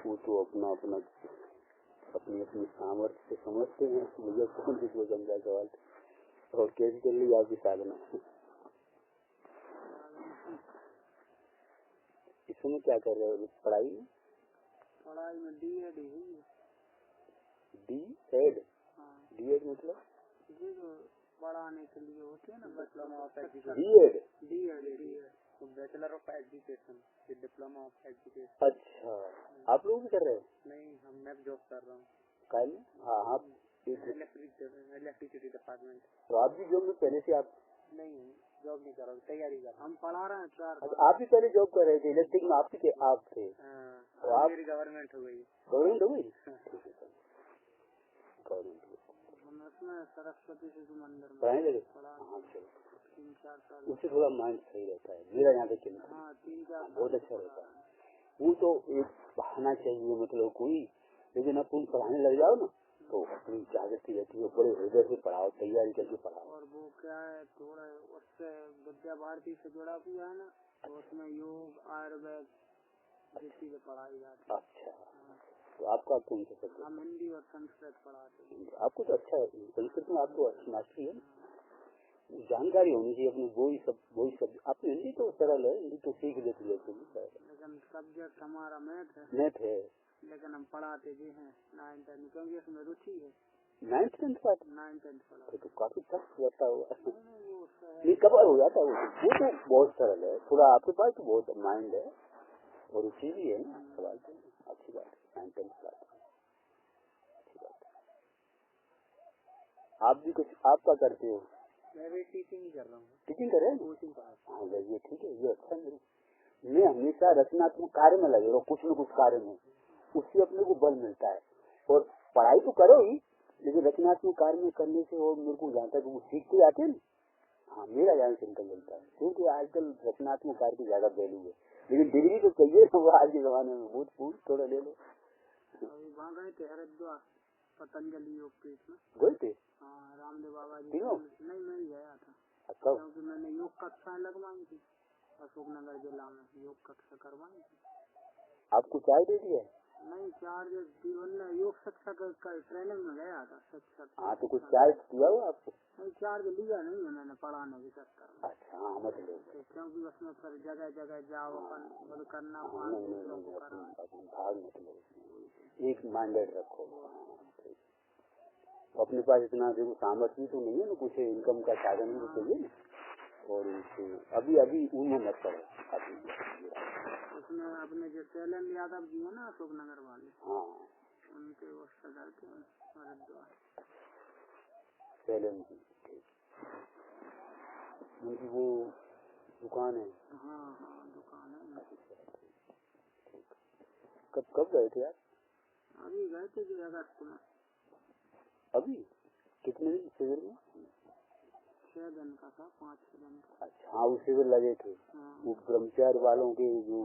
वो तो अपना अपना अपनी अपनी सामर्थ्य से समझते हैं। मुझे कौन किसको समझा सवाल। और कैसी चल रही आपकी साधना? इस समय क्या कर रहे हो? पढ़ाई में डी.एड डी.एड मतलब पढ़ाने के लिए होते हैं ना, D Ed bachelor of education, diploma of education. अच्छा, आप लोग भी कर रहे हो? नहीं, मैं जॉब कर रहा हूँ। काय में? हाँ, आप इलेक्ट्रिसिटी डिपार्टमेंट। तो आप भी जॉब में पहले से? आप नहीं, जॉब नहीं कर रहा हूँ, तैयारी कर रहा हूँ। हम पढ़ा रहे हैं 4। अच्छा, आप भी पहले जॉब कर रहे थे इलेक्ट्रिक में? आप थे? तो आप मेरी गवर्नमेंट हो गई। गवर्नमेंट हो गई? गवर्नमेंट उसमें सरस्वती शिशु मंदिर में पढ़ाने लगे? हाँ, चलो 3-4 साल। उससे थोड़ा माइंड सही रहता है। मेरा यहाँ पे चलता है। 3-4 बहुत अच्छा रहता है। वो तो एक बहाना चाहिए, मतलब कोई, लेकिन अब तुम पढ़ाने लग जाओ ना तो अपनी जागृति रहती है, बड़े हृदय से पढ़ाओ, तैयारी करके पढ़ाओ। और वो क्या है, थोड़ा उससे विद्या भारती से जुड़ा हुआ है ना, तो उसमें योग, आयुर्वेद ये चीजें पढ़ाई जाती है। अच्छा, तो आपका कौन सा सब्जेक्ट? हम हिंदी और संस्कृत पढ़ाते हैं। आपको तो अच्छा है, संस्कृत में आपको अच्छी मास्टरी है ना, जानकारी होनी चाहिए अपनी। वही सब आपकी हिंदी तो सरल है, हिंदी तो सीख लेती है। लेकिन सब्जेक्ट हमारा मैथ है, लेकिन हम पढ़ाते भी हैं 9th 10th, क्योंकि उसमें रुचि है। 9th 10th का? 9th 10th पढ़ा तो काफी टफ होता होगा। वो नहीं, कवर हो जाता है वो तो बहुत सरल है। थोड़ा आपके पास तो बहुत माइंड है और रुचि भी है ना, सवाल तो अच्छी बात है। 9th 10th बात अच्छी बात है। आप भी कुछ आपका करते हो? मैं भी टीचिंग कर रहा हूँ। टीचिंग कर रहे हैं? कोचिंग पढ़ा। हाँ, ये ठीक है, ये अच्छा है। मैं हमेशा रचनात्मक कार्य में लगे रहो, कुछ न कुछ कार्य में, उससे अपने को बल मिलता है। और पढ़ाई तो करो ही, लेकिन रचनात्मक कार्य में करने से और मेरे को जहाँ तक वो सीखते जाते हैं। हाँ, मेरा ज्यादा चिंतन मिलता है, क्योंकि आजकल रचनात्मक कार्य की ज्यादा वैल्यू है। लेकिन डिग्री तो चाहिए वो आज के जमाने में। बहुत थोड़ा ले लो। वहाँ गए थे हरिद्वार पतंजलि योग पीठ में गए थे? हाँ, रामदेव बाबा जी। तीनों? नहीं, मैं ही गया था। अच्छा, क्योंकि मैंने योग कक्षा लगवाई थी अशोकनगर जिला में, योग कक्षा करवाई थी। आपको चाय दे दिया? नहीं, चार्ज जीवन में योग शिक्षक का ट्रेनिंग में गया था शिक्षक। हाँ, तो कुछ चाय दिया हो आपको? नहीं, चार्ज लिया नहीं है मैंने पढ़ाने के चक्कर में। अच्छा, हाँ, मतलब क्योंकि उसमें फिर जगह जगह जाओ अपन खुद करना, भाग मतलब एक माइंडेड रखो। अपने पास इतना देखो सामर्थ्य तो नहीं है ना, कुछ इनकम का साधन भी चाहिए ना। और अभी उनमें मत करो। उसमें अपने जो शैलेंद्र यादव जी है ना, अशोकनगर वाले, हाँ, उनके वो सदर के हरिद्वार शैलेंद्र जी, उनकी वो दुकान है। हाँ, दुकान है। कब गए थे आप? अभी गए थे कि अगस्त में। अभी कितने दिन शिविर में? 6 दिन का था, 5-6 दिन का। अच्छा, हाँ, वो शिविर लगे थे। वो ब्रह्मचारी वालों के जो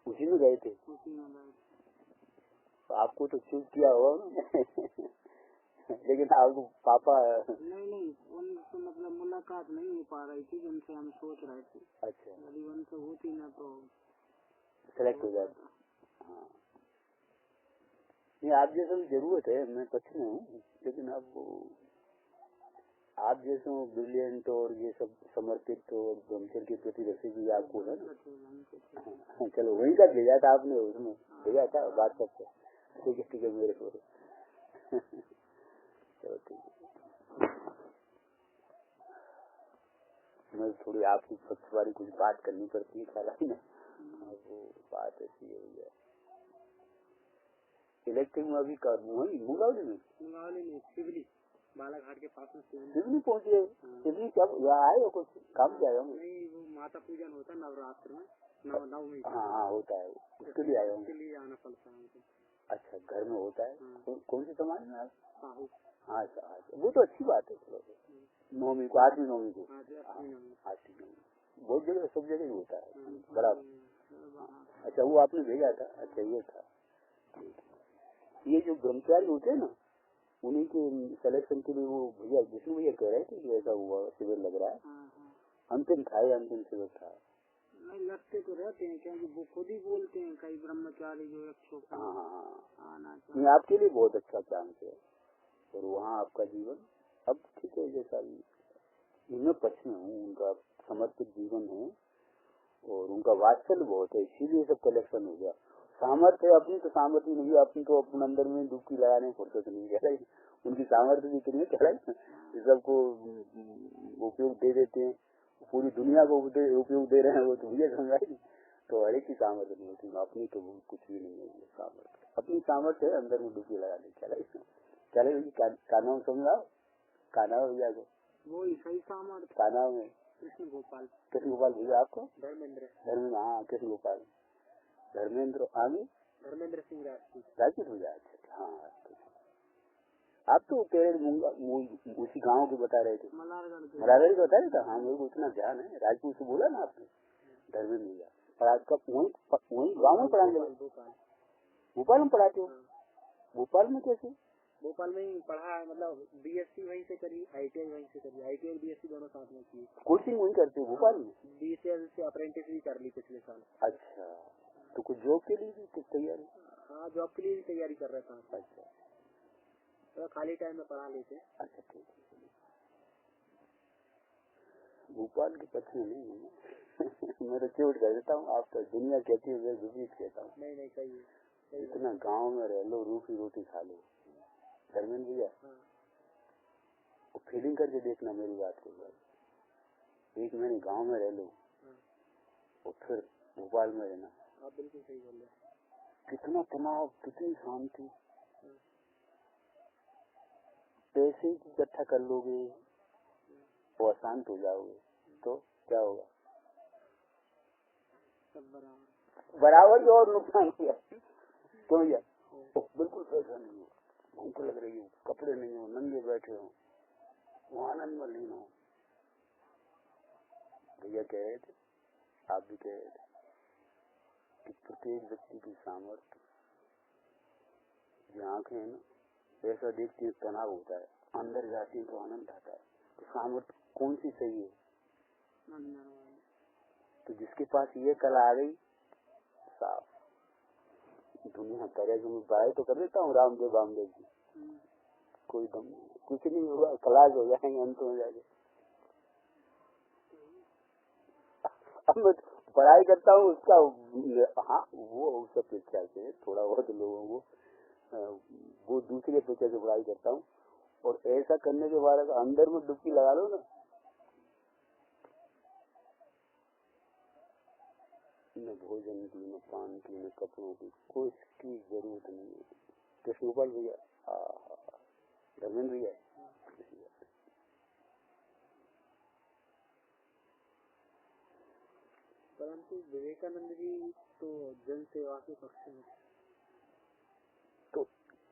उसी में गए थे। उसी में गए थे। तो आपको तो चूक किया होगा ना लेकिन आपको पापा नहीं, उनसे मतलब मुलाकात नहीं हो पा रही थी जिनसे हम सोच रहे थे। अच्छा, यदि उनसे होती ना तो सेलेक्ट हो जाता। हाँ, नहीं, आप जैसे जरूरत है, मैं पक्ष में हूँ, लेकिन अब आप जैसे ब्रिलियंट और ये सब समर्पित और ब्रह्मचर्य के प्रति रसी भी आपको है ना। चलो, वही का भेजा था आपने, उसमें भेजा था बात करते। ठीक है मेरे को चलो ठीक है। मैं थोड़ी आपकी पक्ष वाली कुछ बात करनी पड़ती है, ख्याल आई ना। वो बात ऐसी है। इलेक्ट्रिक में अभी मुंगावली में शिवली बालाघाट के पास में शिवली पहुँचे। शिवली कब यहाँ आए हो? कुछ काम किया है? नहीं, वो माता पूजन होता है नवरात्र में, नवमी। हाँ, होता है, उसके लिए आए हो? उसके लिए आना पड़ता है हमको। अच्छा, घर में होता है? कौन सी समाज में आप? साहू। हाँ, वो तो अच्छी बात है। नवमी को, 8वीं नवमी को, 8वीं नवमी बहुत जगह, सब जगह होता है बड़ा। अच्छा, वो आपने भेजा था? अच्छा, ये था। ये जो ब्रह्मचारी होते हैं ना, उन्हीं के सिलेक्शन के लिए वो भैया विष्णु भैया कह रहे थे कि ऐसा हुआ शिविर लग रहा है। अंतिम था, अंतिम शिविर था। नहीं लगते तो रहते हैं, क्योंकि वो खुद ही बोलते हैं कई ब्रह्मचारी जो 100 आना नहीं, आपके लिए बहुत अच्छा चांस है। और वहाँ आपका जीवन अब ठीक है, जैसा मैं पक्ष में हूँ, उनका समर्पित जीवन है और उनका वात्सल्य बहुत है, इसीलिए सब कलेक्शन हो गया। सामर्थ्य अपनी तो सामर्थ्य नहीं है, अपनी तो अपने अंदर में डुबकी लगाने फुर्सत नहीं है। उनकी सामर्थ्य भी इतनी है, सबको उपयोग दे देते हैं, पूरी दुनिया को उपयोग दे रहे हैं, वो तो भैया समझाई। तो हर एक की सामर्थ्य नहीं होती, अपनी तो कुछ भी नहीं है सामर्थ्य। अपनी सामर्थ्य है अंदर में डुबकी लगाने। चले का नाम समझाओ, का नाम भैया को वो ही सही सामर्थ्य। का नाम है कृष्ण गोपाल। कृष्ण गोपाल भैया, आपको धर्मेंद्र। हाँ कृष्ण गोपाल, धर्मेंद्र, आगे धर्मेंद्र सिंह राजपूत भैया। अच्छा हाँ, आप तो पेरेंट उसी गांव के बता रहे थे, मलारगढ़ बता रहे थे। हाँ मेरे को इतना ध्यान है, राजपूत से बोला ना आपने, धर्मेंद्र भैया। और आपका वही गाँव में पढ़ाने, भोपाल में पढ़ाते हो? भोपाल में कैसे? भोपाल में ही पढ़ा है, मतलब बीएससी वहीं से करी, ITI वहीं से करी, ITI और बीएससी दोनों साथ में की। कोचिंग वहीं करते हो भोपाल में? BCL से अप्रेंटिस भी कर ली पिछले साल। अच्छा, तो कुछ जॉब के लिए भी तैयारी? हाँ जॉब के लिए भी तैयारी कर रहे थे। अच्छा, तो खाली टाइम में पढ़ा लेते। अच्छा ठीक है। भोपाल के पक्ष में नहीं है मैं तो चोट कर देता हूँ, आप तो दुनिया कहती है, मैं विपरीत कहता हूँ। नहीं सही है, इतना गाँव में रह लो, रूखी रोटी खा लो। धर्मेंद्र भैया फीलिंग करके देखना मेरी बात को। एक महीने गांव में रह लो और फिर भोपाल में रहना। आप बिल्कुल सही बोल रहे। कितना तनाव, कितनी शांति। पैसे इकट्ठा कर लोगे और अशांत हो जाओगे तो क्या होगा? सब बराबर और नुकसान किया। तो भैया बिल्कुल पैसा नहीं हो, भूख लग रही हो, कपड़े नहीं हो, नंगे बैठे हो, वो आनंद में लीन हो। भैया कह रहे थे, आप भी कह रहे थे कि प्रत्येक व्यक्ति की सामर्थ्य, जो आंखें है ना, ऐसा देखती है तनाव होता है, अंदर जाती है तो आनंद आता है। तो सामर्थ्य कौन सी सही है? तो जिसके पास ये कला आ गई, साफ दुनिया करे। बाय तो कर देता हूँ रामदेव बामदेव जी, कोई दम कुछ नहीं होगा, खलास हो जाएंगे, अंत हो जाएंगे। अब मैं पढ़ाई करता हूँ उसका, हाँ वो उस अपेक्षा से थोड़ा बहुत लोगों को, वो दूसरी अपेक्षा से पढ़ाई करता हूँ। और ऐसा करने के बाद अंदर में डुबकी लगा लो ना, न भोजन की, न पान की, न कपड़ों की, कोई इसकी जरूरत नहीं है। कृष्ण गोपाल भैया, धर्मेंद्र भैया, परंतु विवेकानंद जी तो जन सेवा के पक्ष में। तो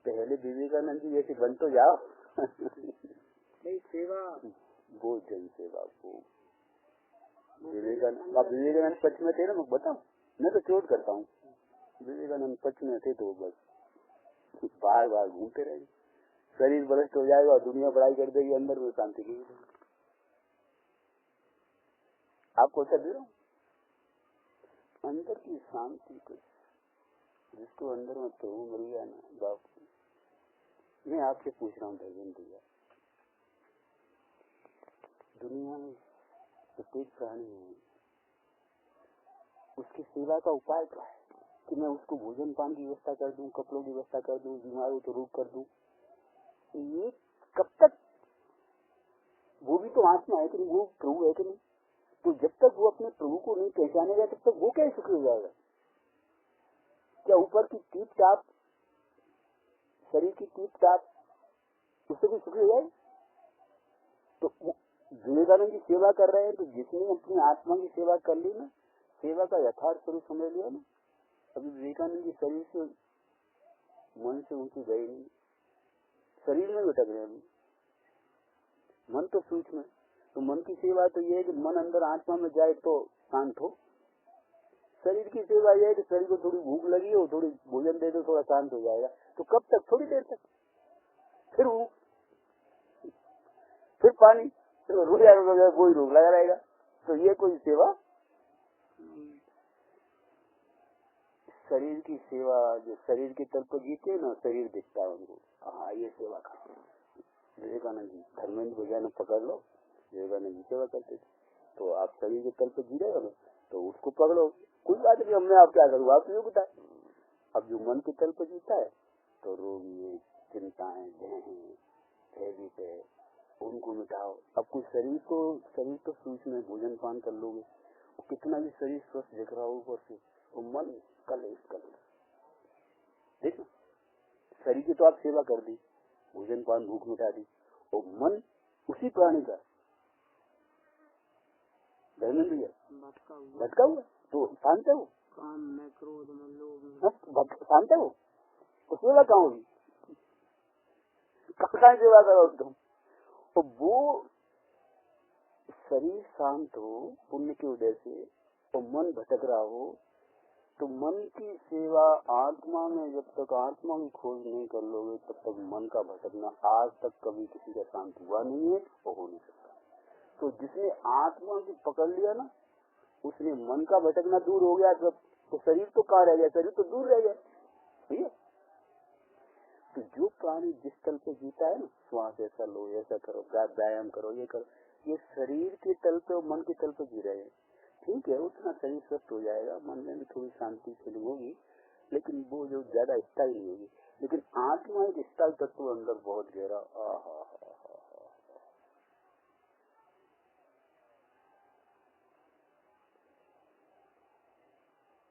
पहले विवेकानंद जी जैसे बन तो जाओ। नहीं सेवा, वो जन सेवा को विवेकानंद पक्ष में थे ना, मैं बताऊं, मैं तो चोट करता हूँ। विवेकानंद पक्ष में थे तो बस बार बार घूमते रहेंगे, शरीर बलिष्ठ हो जाएगा, दुनिया बड़ाई कर देगी, अंदर में शांति नहीं मिलेगी। आपको अच्छा दे रहा हूँ, अंदर की शांति को, जिसको अंदर में प्रभु मिल गया ना बाप। मैं आपसे पूछ रहा हूँ धर्मेंद्र भैया, दुनिया में प्रत्येक प्राणी है, उसकी सेवा का उपाय क्या है? कि मैं उसको भोजन पान की व्यवस्था कर दूं, कपड़ों की व्यवस्था कर दूं, बीमार हो तो रोग कर दूं, ये कब तक? वो भी तो आत्मा है कि नहीं, वो प्रभु है कि नहीं? तो जब तक वो अपने प्रभु को नहीं पहचानेगा तब तक वो कैसे सुखी हो जाएगा? क्या ऊपर की टीप टाप, शरीर की टीप टाप, उससे भी सुखी हो जाए? तो विवेकानंद की सेवा कर रहे हैं, तो जिसने अपनी आत्मा की सेवा कर ली ना, सेवा का यथार्थ स्वरूप समझ लिया ना, अभी विवेकानंद जी शरीर से, मन से ऊंची गई नहीं, शरीर में भटक रहे हैं। मन तो सूक्ष्म है, तो मन की सेवा तो ये है कि मन अंदर आत्मा में जाए तो शांत हो। शरीर की सेवा ये है कि शरीर को थोड़ी भूख लगी हो, थोड़ी भोजन दे दो, थोड़ा शांत हो जाएगा। तो कब तक? थोड़ी देर तक, फिर वो, फिर पानी, तो रोज कोई रोग लगा रहेगा। तो ये कोई सेवा शरीर की सेवा, जो शरीर के तल पर जीते ना, शरीर दिखता है उनको, हाँ ये सेवा कर। विवेकानंद जी, धर्मेंद्र भैया ने पकड़ लो, विवेकानंद जी सेवा करते थे। तो आप शरीर के तल पर जी रहे हो ना, तो उसको पकड़ो, कोई बात नहीं, हमने आप क्या करूँ, आप योग्यता। अब जो मन के तल पर जीता है, तो रोग ये चिंताएं, भयभीत है, उनको मिटाओ। अब कोई शरीर तो सूक्ष्म में भोजन पान कर लोगे, कितना भी शरीर स्वस्थ दिख रहा हो ऊपर से, वो मन कलेश देखो, शरीर की तो आप सेवा कर दी, भोजन पान भूख मिटा दी, और मन उसी प्राणी का भटका हुआ, तो शांत है वो, काम में क्रोध में लोभ, शांत है वो, सेवा कहाँ होगी, कहाँ सेवा करो तुम। तो वो शरीर शांत हो पुण्य की वजह से, तो मन भटक रहा हो, तो मन की सेवा आत्मा में, जब तक आत्मा की खोज नहीं कर लोगे तब तक मन का भटकना आज तक कभी किसी का शांत हुआ नहीं है और हो नहीं सकता। तो जिसने आत्मा की पकड़ लिया ना, उसने मन का भटकना दूर हो गया। तो शरीर तो कहाँ रह गया, शरीर तो दूर रह गया, ठीक है। तो जो प्राणी जिस तल पे जीता है ना, श्वास ऐसा लो, ऐसा करो, व्यायाम करो, ये करो, ये शरीर के तल पे और मन के तल पे जी रहे हैं, ठीक है, उतना शरीर स्वस्थ हो जाएगा, मन में भी थोड़ी शांति फीलिंग होगी, लेकिन वो जो ज्यादा स्थायी नहीं होगी। लेकिन आत्मा एक स्थायी तत्व अंदर बहुत गहरा,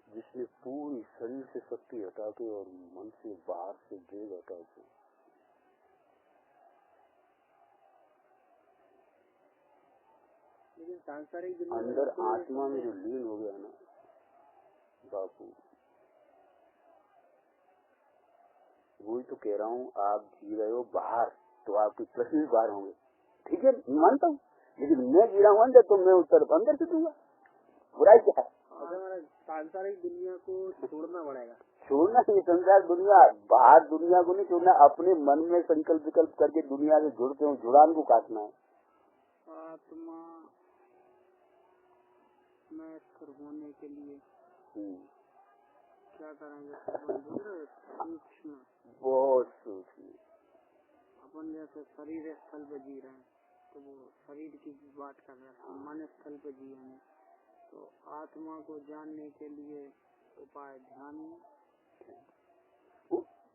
जिसने पूरी शरीर से शक्ति हटा के और मन से बाहर से वेग हटा के, लेकिन सांसारिक अंदर आत्मा में जो लीन हो गया ना बापू, वही तो कह रहा हूँ, आप जी रहे हो बाहर, तो आपके प्रश्न भी बाहर होंगे, ठीक है, मानता हूँ, लेकिन मैं जी रहा हूँ अंदर, तो मैं उत्तर अंदर से दूंगा, बुराई क्या है। सांसारिक दुनिया को छोड़ना पड़ेगा, छोड़ना नहीं, संसार दुनिया, बाहर दुनिया को नहीं छोड़ना, अपने मन में संकल्प विकल्प करके दुनिया से जुड़ते हो, जुड़ान को काटना है। आत्मा में स्थिर होने के लिए क्या करेंगे, सूक्ष्म, बहुत सूक्ष्म। अपन जैसे शरीर स्थल पे जी रहे हैं, तो वो शरीर की बात कर रहे हैं, मन स्थल पे जिएंगे, तो आत्मा को जानने के लिए उपाय ध्यान।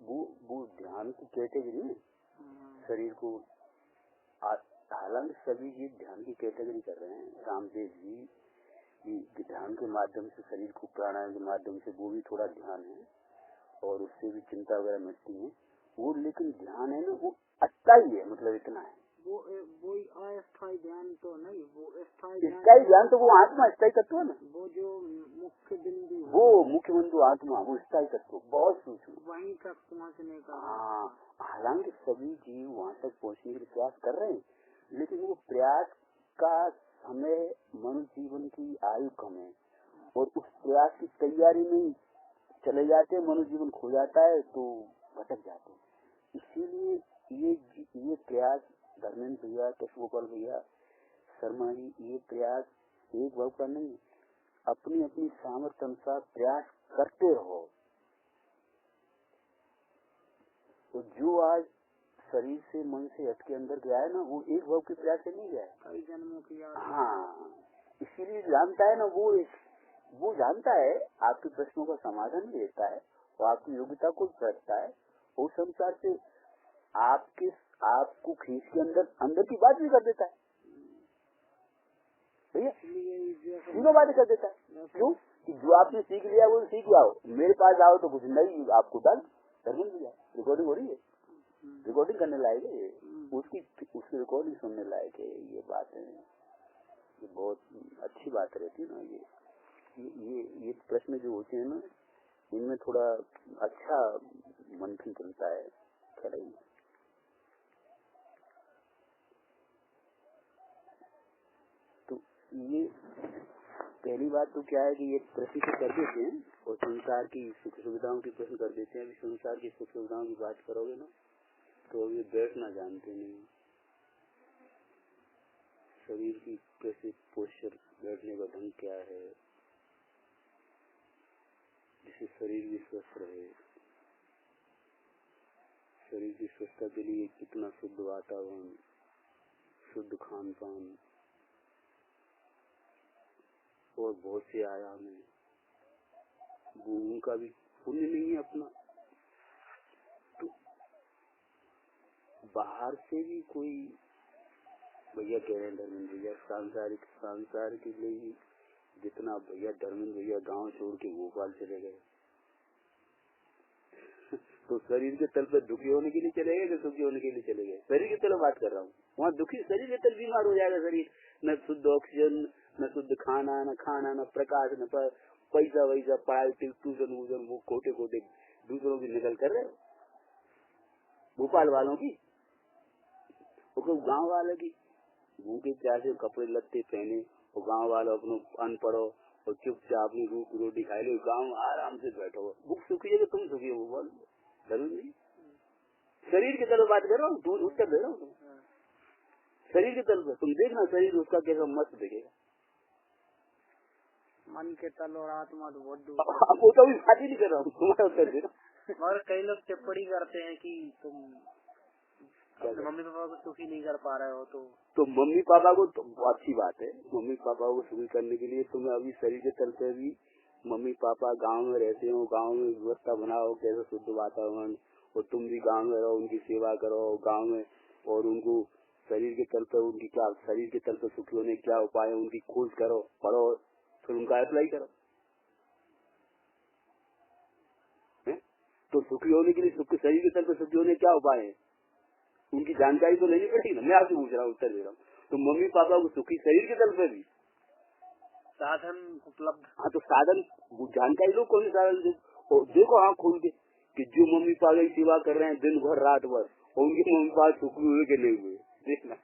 वो ध्यान की कैटेगरी है, शरीर को, हालांकि सभी जी ध्यान की कैटेगरी कर रहे हैं। रामदेव जी ध्यान के माध्यम से, शरीर को प्राणायाम के माध्यम से, वो भी थोड़ा ध्यान है और उससे भी चिंता वगैरह मिटती है वो, लेकिन ध्यान है ना, वो अस्थायी है, मतलब इतना है, वो अस्थायी ध्यान तो नहीं, वो स्थायी ध्यान तो वो आत्मा स्थायी तत्व है ना, वो जो मुख्य बिंदु, वो मुख्य बिंदु आत्मा, वो स्थायी तत्व, बहुत सूक्ष्म, वहीं तक पहुँचने का। हाँ, हालांकि सभी जीव वहाँ तक पहुँचने के लिए प्रयास कर रहे हैं, लेकिन वो प्रयास का समय, मनुष्य जीवन की आयु कम है, और उस प्रयास की तैयारी में चले जाते हैं, मनुष्य जीवन खो जाता है, तो भटक जाते हैं। इसीलिए ये प्रयास धर्मेंद्र भैया, केशवगोपाल भैया, शर्मा जी, ये प्रयास एक भाव का नहीं, अपनी अपनी सामर्थ्य अनुसार प्रयास करते रहो। तो जो आज शरीर से, मन से हट के अंदर गया है ना, वो एक भाव के प्रयास से नहीं गया है, कई जन्मों की याद। हाँ, इसीलिए जानता है ना, वो जानता है, आपके प्रश्नों का समाधान भी देता है और आपकी योग्यता को रखता है, उस संसार से आपको खींच के अंदर की बात भी कर देता है, तीनों बातें कर देता है। क्यों? कि जो आपने सीख लिया वो सीख जाओ, मेरे पास आओ तो कुछ नहीं आपको डाल दिया। रिकॉर्डिंग हो रही है, रिकॉर्डिंग करने लायक है, उसकी रिकॉर्डिंग सुनने लायक है। ये बातें, ये बहुत अच्छी बात रहती है ना। ये प्रश्न जो होते हैं ना, इनमें थोड़ा अच्छा मंथन चलता है, क्या नहीं। तो ये पहली बात तो क्या है कि ये प्रश्न तो कर देते हैं और संसार की सुख सुविधाओं की प्रश्न कर देते हैं। अभी संसार की सुख सुविधाओं की बात करोगे ना, तो ये बैठना जानते नहीं, शरीर की कैसे पोस्चर, बैठने का ढंग क्या है, जिससे शरीर भी स्वस्थ रहे। शरीर की स्वस्थता के लिए कितना शुद्ध वातावरण, शुद्ध खान पान और बहुत से आयाम है, वो उनका भी पुण्य नहीं है अपना। तो बाहर से भी कोई भैया कह रहे हैं धर्मेंद्र भैया सांसारिक के लिए ही जितना भैया धर्मेंद्र भैया गांव छोड़ के भोपाल चले गए तो शरीर के तल पर दुखी होने के लिए चले गए कि सुखी होने के लिए चले गए? शरीर की तरफ बात कर रहा हूँ। वहाँ दुखी शरीर के तल बीमार हो जाएगा शरीर, न शुद्ध ऑक्सीजन, न शुद्ध खाना, न प्रकाश, न पैसा वैसा, पढ़ाई ट्यूशन वो खोटे दूसरों की निकल कर रहे हो, भोपाल वालों की, गाँव वाले की भूखे प्यासे कपड़े लत्ते पहने और गाँव वालों अपने अनपढ़ो और चुपचाप अपनी रोटी खाई लो, गाँव आराम से बैठो, भूख सुखी है कि तुम सुखी हो? बोल जरूर नहीं। शरीर की तरफ बात कर रहा हूँ, उत्तर दे रहा हूँ। शरीर की तरफ तुम देखना, शरीर उसका कैसा मस्त दिखेगा। मन के तल और आत्मा तो बहुत दूर। वो तो अभी बात ही नहीं कर रहा हूँ, तुम्हारा उत्तर दे रहा। और कई लोग टिप्पणी करते हैं कि तुम मम्मी पापा को सुखी नहीं कर पा रहे हो। तो मम्मी पापा को तो अच्छी बात है, मम्मी पापा को सुखी करने के लिए तुम्हें अभी शरीर के तल पे भी मम्मी पापा गांव में रहते हो, गांव में व्यवस्था बनाओ, कैसे शुद्ध वातावरण, और तुम भी गांव में रहो, उनकी सेवा करो गांव में, और उनको शरीर के तल पे उनकी क्या, शरीर के तल पे सुखी होने क्या उपाय है उनकी खोज करो, पढ़ो, फिर उनका अप्लाई करो। तो सुखी होने के लिए शरीर के तल पे सुखी होने क्या उपाय है उनकी जानकारी तो लेनी पड़ेगी ना। मैं आपसे पूछ रहा हूँ, उत्तर दे रहा हूँ। तो मम्मी पापा को सुखी शरीर के तल पे भी साधन उपलब्ध। हाँ, तो साधन जानकारी लो, कौन साधन देखो आँख खोल के कि जो मम्मी पापा की सेवा कर रहे हैं दिन भर रात भर, और उनके मम्मी पापा सुखी हुए के नहीं हुए, देखना।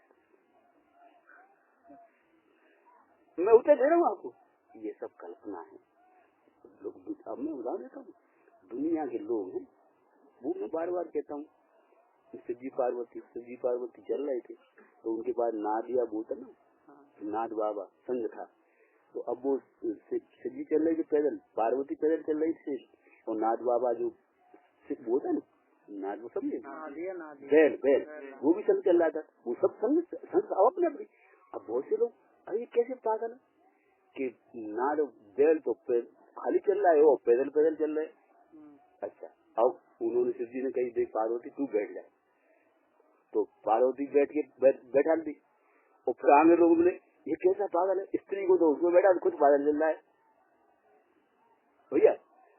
मैं उत्तर दे रहा हूँ आपको, ये सब कल्पना है। लोग अब मैं उदाहरण देता हूँ, दुनिया के लोग हैं, वो मैं बार बार कहता हूँ, शिव जी पार्वती चल रहे थे, तो उनके पास नाद या बोतल ना, नाद बाबा संग था, तो अब वो शिव जी चल रहे थे पैदल, पार्वती पैदल चल रही थी, और नाद बाबा जो वो था ना, नाद वो समझे, बैल वो भी संग चल रहा था, वो सब संग अपने अपने। अब बहुत से लोग अरे कैसे पागल कि नाद बैल तो खाली चल रहा है, वो पैदल चल रहे। अच्छा, अब उन्होंने शिव जी ने कही देख पार्वती तू बैठ जाए, तो पार्वती बैठा दी, और फिर आगे लोग बोले ये कैसा पागल है, स्त्री को तो उसमें बैठा, खुद पैदल चल रहा है भैया।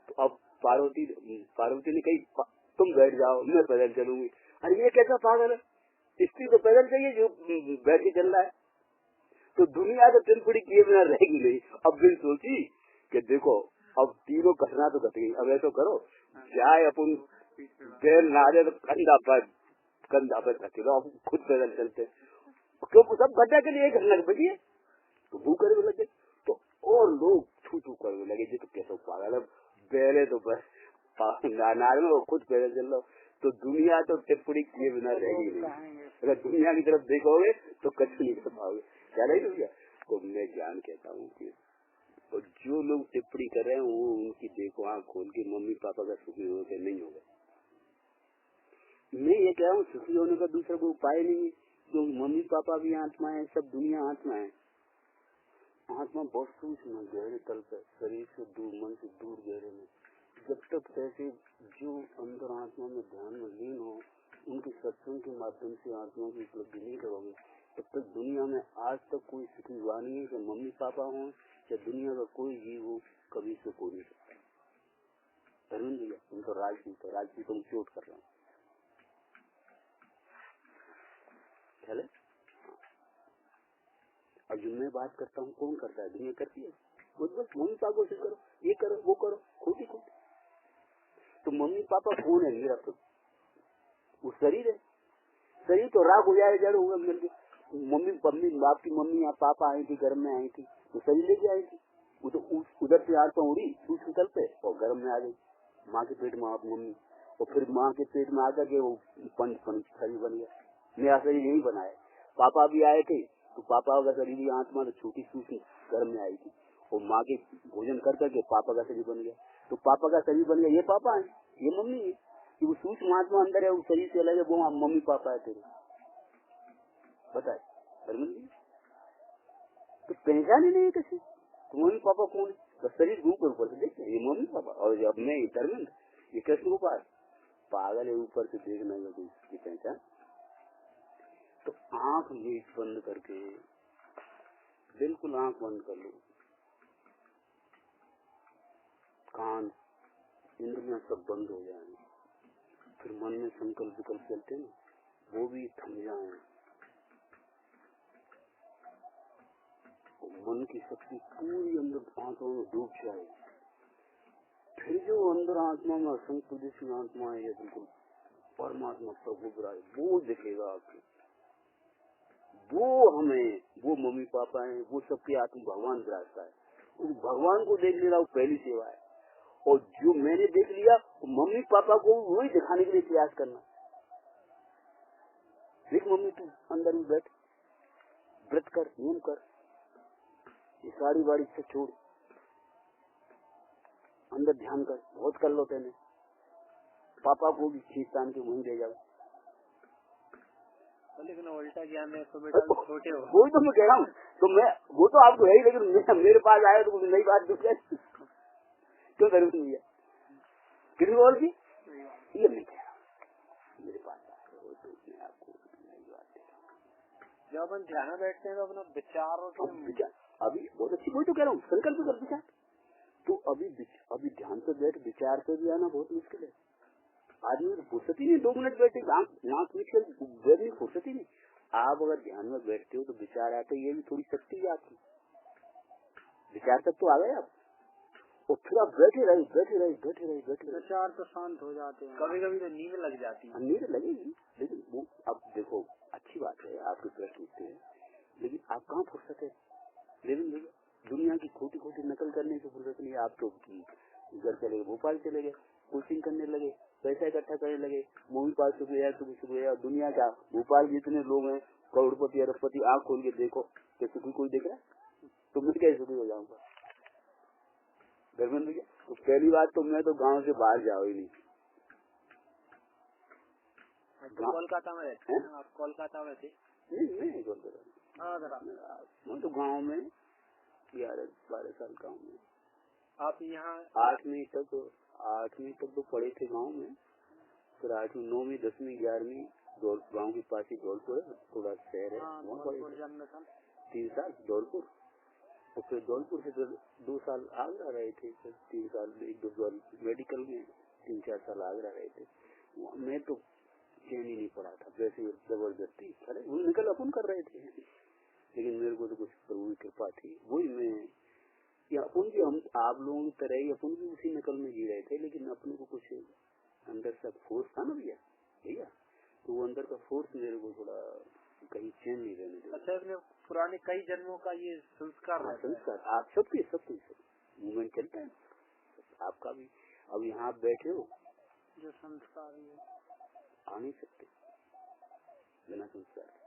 तो अब पार्वती ने कही तुम बैठ जाओ, मैं पैदल चलूंगी। अरे ये कैसा पागल है, स्त्री तो पैदल चाहिए जो बैठ के चल रहा है। तो दुनिया तो टिप्पणी किए बिना रहेगी नहीं। अब बिल सोची कि देखो अब तीनों घटना तो घट गई, अब ऐसा करो चाहे अपन बैल ना आ जाए तो कंधा पर रखे लो, खुद पैदल चलते, क्योंकि सब घटना के लिए घटना बची है, तो वो करने लगे, तो और लोग छू करने लगे जी तो कैसे पागल है, बैले तो बस नार में वो खुद पैदल चल लो। तो दुनिया तो टिप्पणी किए बिना रहेगी नहीं। अगर दुनिया की तरफ देखोगे तो कुछ नहीं कर पाओगे, क्या नहीं भैया। तो मैं ज्ञान कहता हूँ कि और जो लोग टिप्पणी कर रहे हैं वो उनकी देखो आँख खोल के मम्मी पापा का सुखी हो के नहीं होगा। मैं ये कह रहा हूँ सुखी होने का दूसरा कोई उपाय नहीं है, क्योंकि मम्मी पापा भी आत्मा है, सब दुनिया आत्मा है। आत्मा बहुत सूक्ष्म गहरे तल पर, शरीर से दूर, मन से दूर गहरे में। जब तक ऐसे जो अंदर आत्मा में ध्यान में लीन हो, उनके सत्संग के माध्यम से आत्मा की उपलब्धि नहीं करोगे, तब तक दुनिया में आज तक कोई सुखी हुआ नहीं है। कि मम्मी पापा हो या दुनिया का कोई जीव हो, कभी से कोई नहीं सकता। धर्मेंद्र भैया तुम तो राजपूत है, राजपूतों में चोट कर रहे हैं, चले। अब जो मैं बात करता हूँ कौन करता है, दुनिया करती है। बस मम्मी पापा से करो, ये करो वो करो, खुद ही खुद। तो मम्मी पापा कौन है? मेरा तो वो शरीर है। शरीर तो राग हो जाए, जड़ होगा मिल के। मम्मी आपकी मम्मी या पापा आई थी, घर में आई थी, तो शरीर लेके आई थी, वो तो उधर से आत्मा उड़ी सूक्ष्म तल पे और घर में आ गई माँ के पेट में, आप मम्मी, और फिर माँ के पेट में आकर के वो पंच शरीर बन गया। मेरा शरीर यही बनाया। पापा भी आए थे तो पापा का शरीर आत्मा तो छोटी सूक्ष्म घर में आई थी, और माँ के भोजन कर करके पापा का शरीर बन गया। तो पापा का शरीर बन गया, ये पापा है, ये मम्मी है, कि वो सूक्ष्म आत्मा अंदर है, वो शरीर से अलग है, वो मम्मी पापा है तेरे। बताए हरमन जी, तो पहचान ही नहीं है किसी, तो मम्मी पापा कौन है? बस शरीर ऊपर से देखते ये मम्मी पापा, और जब मैं धर्मेंद्र, ये कृष्ण गोपाल, पागल है, ऊपर से देखना है इसकी पहचान। तो आंख मीट बंद करके, बिल्कुल आंख बंद कर लो, कान इंद्रियां सब बंद हो जाए, फिर मन में संकल्प विकल्प चलते ना, वो भी थम जाए, मन की शक्ति पूरी अंदर आत्मा में डूब जाए, फिर जो अंदर आत्मा में असंतुलित आत्मा है, ये बिल्कुल परमात्मा प्रभु है, वो दिखेगा आपको, वो हमें, वो मम्मी पापा है, वो सबके आत्मा भगवान विराजता है, उस भगवान को देख लेना वो पहली सेवा है। और जो मैंने देख लिया मम्मी पापा को वही दिखाने के लिए प्रयास करना। देख मम्मी तू अंदर में बैठ, व्रत कर, नियम कर, ये सारी बाड़ी से छोड़, अंदर ध्यान कर, बहुत कर लो तेने, पापा को भी खींच तान के वहीं ले जाओ। लेकिन उल्टा ज्ञान है तो बेटा छोटे हो, वही तो मैं कह रहा हूँ, तो मैं वो तो आपको है ही, लेकिन मेरे पास आया तो कुछ नई बात दूसरा क्यों जरूरत नहीं है किसी और की, ये नहीं कह रहा, मेरे पास आया वो तो मैं आपको नई बात दे रहा हूँ। जब अपन ध्यान में बैठते हैं तो अपना विचार अभी बहुत अच्छी, वही तो कह रहा हूँ, संकल्प कर विचार, तो अभी ध्यान से बैठ, विचार से भी आना बहुत मुश्किल है। आदमी को फुर्सत ही नहीं, 2 मिनट बैठे नाक मीट कर बैठने की फुर्सत ही नहीं। आप अगर ध्यान में बैठते हो तो विचार आते, ये भी थोड़ी शक्ति है आपकी, विचार तक तो आ गए आप, और फिर आप बैठे रहे, विचार तो शांत हो जाते हैं, कभी कभी तो नींद लग जाती है। नींद लगेगी, लेकिन वो अब देखो अच्छी बात है आपके प्रश्न उठते हैं, लेकिन आप कहाँ फुर्सत है, लेकिन दुनिया की खोटी खोटी नकल करने की फुर्सत नहीं है। आप तो घर चले गए, भोपाल चले गए, कोचिंग करने लगे, पैसा इकट्ठा करने लगे, मूवी पास सुबह दुनिया का भोपाल जितने लोग हैं करोड़पति अरबपति, आँख खोल के देखो, क्या सुखी कोई देख रहा है? तो मैं कैसे सुखी हो जाऊंगा धर्मेंद्र भैया? तो पहली बात तो मैं तो गांव से बाहर जाओ ही नहीं। कोलकाता में रहते हैं आप? कोलकाता में थे? नहीं कोलकाता, मैं तो गाँव में 11-12 साल गाँव में। आप यहाँ 8वीं तक तो पढ़े थे गांव में, फिर 8वीं 9वीं 10वीं 11वीं गांव के पास ही धौलपुर है, थोड़ा शहर है, वहाँ पढ़े 3 साल धौलपुर, और फिर धौलपुर से 2 साल आगरा रहे थे, फिर 3 साल 1-2 साल मेडिकल में, 3-4 साल आगरा रहे थे। मैं तो चैन ही नहीं पड़ा था, वैसे जबरदस्ती अरे वो निकल अपन कर रहे थे, लेकिन मेरे को तो कुछ प्रभु की कृपा थी, वही मैं या अपन भी हम आप लोगों की तरह ही अपन भी उसी नकल में जी रहे थे, लेकिन अपने को कुछ अंदर से फोर्स था ना भैया, तो वो अंदर का फोर्स मेरे को थोड़ा कहीं चैन नहीं रहने देता। अच्छा, इसमें पुराने कई जन्मों का ये संस्कार है। संस्कार आप सबके मूवमेंट चलता है आपका भी। अब यहाँ आप बैठे हो, जो संस्कार है आ नहीं सकते बिना संस्कार।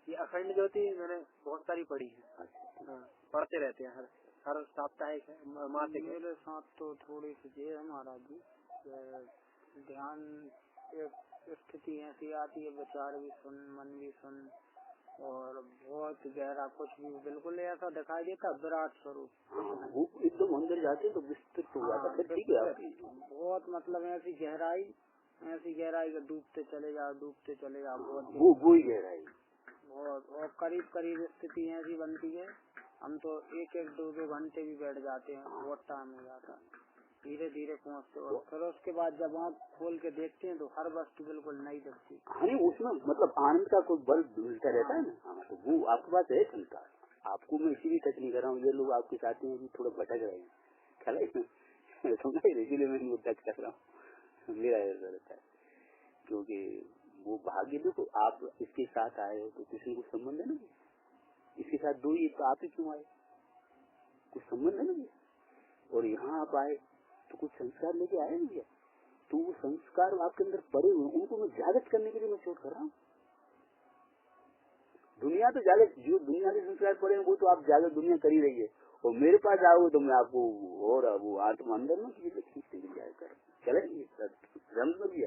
ये अखंड ज्योति मैंने बहुत सारी पढ़ी है। हाँ, पढ़ते रहते हैं हर साप्ताहिक मासिक। मेरे साथ तो थोड़ी सी है महाराज जी, ध्यान एक स्थिति ऐसी आती है, विचार भी सुन, मन भी सुन, और बहुत गहरा कुछ भी बिल्कुल ऐसा दिखाई देता विराट स्वरूप। वो एकदम अंदर जाते तो विस्तृत हो जाता। फिर ठीक है आपकी बहुत मतलब ऐसी गहराई का डूबते चले जाओ बहुत वो ही गहराई बहुत। और करीब स्थिति ऐसी बनती है, हम तो 1-2 घंटे भी बैठ जाते हैं, बहुत टाइम हो जाता है, धीरे धीरे पहुँचते। और फिर उसके बाद जब आप खोल के देखते हैं तो हर वस्तु बिल्कुल नहीं दिखती। हाँ, उसमें मतलब आनंद का कोई बल मिलता रहता है ना। हाँ, तो वो आपके पास है क्षमता। आपको मैं इसीलिए टच नहीं कर रहा हूँ, ये लोग आपके साथी हैं थोड़ा भटक रहे हैं, ख्याल है समझा, इसीलिए मैं इनको टच कर रहा हूँ। मेरा ऐसा रहता है, क्योंकि वो भाग्य देखो आप इसके साथ आए हो तो किसी को संबंध है ना, इसके साथ 2 ही तो आप ही क्यों आए, कुछ संबंध है ना। और यहाँ आप आए तो कुछ संस्कार लेके आए भैया, तो वो संस्कार आपके अंदर पड़े हुए उनको मैं जागृत करने के लिए मैं शोध कर रहा हूँ। दुनिया तो जागृत, जो दुनिया के संस्कार पड़े हैं वो तो आप जागृत दुनिया कर ही रही है, और मेरे पास आओगे तो मैं आपको और वो आत्मा अंदर में खींचते मिल जाएगा, चलेंगे रंग में भी।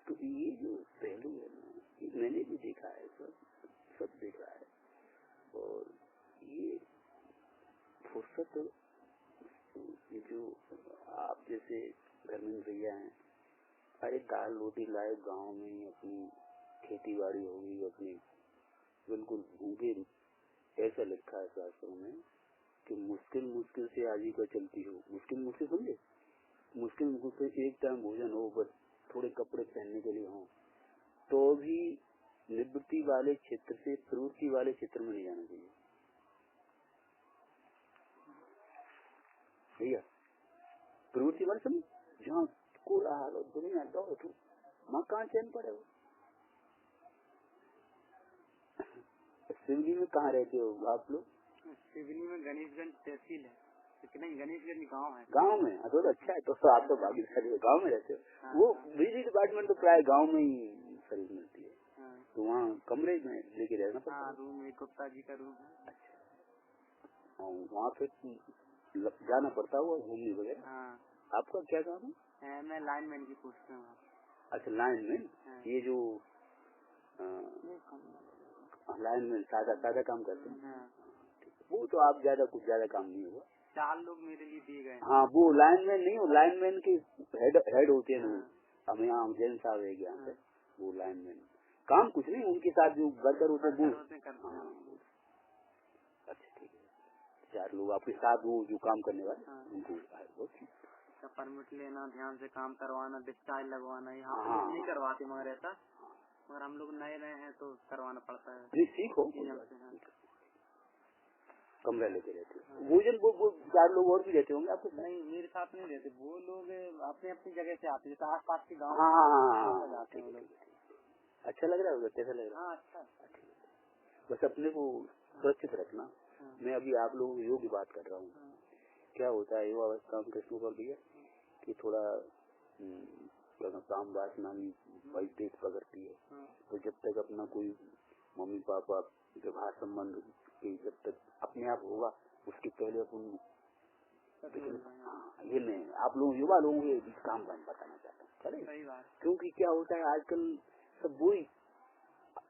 तो ये जो पहलू है ना, ये मैंने भी देखा है, सब देखा है। और ये फुर्सत, ये जो आप जैसे धर्मेंद्र भैया हैं, अरे दाल रोटी लाए गांव में, अपनी खेती बाड़ी होगी अपनी, बिल्कुल भूखे, ऐसा लिखा है शास्त्रों में कि मुश्किल से आजीविका चलती हो। मुश्किल समझे, मुश्किल से एक टाइम भोजन हो, बस थोड़े कपड़े पहनने के लिए हो, तो भी निवृत्ति वाले क्षेत्र से प्रवृत्ति वाले क्षेत्र में नहीं जाना चाहिए भैया। प्रवृत्ति वाले समझ, जहाँ कोलाहल और दुनिया दौड़ उठो, वहाँ कहाँ चैन पड़े हो। शिवली में कहाँ रहते हो आप लोग? शिवली में गणेशगंज तहसील है, लेकिन गणेशगंज गांव है। गांव में? तो अच्छा है, तो आप तो भाग्यशाली गांव में रहते हो। वो बिजली डिपार्टमेंट तो प्राय गांव में ही सर्विस मिलती है। तो वहाँ कमरे में लेके रहना पड़ता है। रूम एक गुप्ता जी का रूम है। अच्छा, वहाँ पे जाना पड़ता हुआ घूमने वगैरह। आपका क्या काम है? मैं लाइनमैन की पोस्ट में। अच्छा, लाइनमैन। ये जो लाइनमैन सादा काम करते हैं, वो तो आप कुछ ज्यादा काम नहीं होगा। 4 लोग मेरे लिए दिए गए। हाँ, वो लाइनमैन नहीं हो, लाइनमैन के हेड होते हैं ना। हमें यहाँ जैन साहब है यहाँ पे, वो लाइनमैन काम कुछ नहीं, उनके साथ जो वर्कर होते हैं वो। अच्छा ठीक है, 4 लोग आपके साथ वो जो काम करने वाले उनको परमिट लेना, ध्यान से काम करवाना, डिस्चार्ज लगवाना, यहाँ नहीं करवाते मगर ऐसा, मगर हम लोग नए हैं तो करवाना पड़ता है। सीखो, कमरा लेके रहते हो। भोजन वो 4 लोग और भी रहते होंगे आपको? नहीं, मेरे साथ नहीं रहते, वो लोग अपनी अपनी जगह से आते हैं, आस पास के गाँव। हाँ, अच्छा लग रहा है, कैसा लग रहा है? अच्छा, बस अपने को सुरक्षित रखना। मैं अभी आप लोगों की योग की बात कर रहा हूँ। क्या होता है युवा अवस्था में कृष्ण कर दिया कि थोड़ा काम वासना भी भाई तेज पकड़ती है। तो जब तक अपना कोई मम्मी पापा विवाह संबंध के जब तक अपने आप होगा, उसके पहले अपन ये मैं आप लोग युवा लोगों के इस काम का बताना चाहता हूँ। चले, क्योंकि क्या होता है आजकल सब बुरी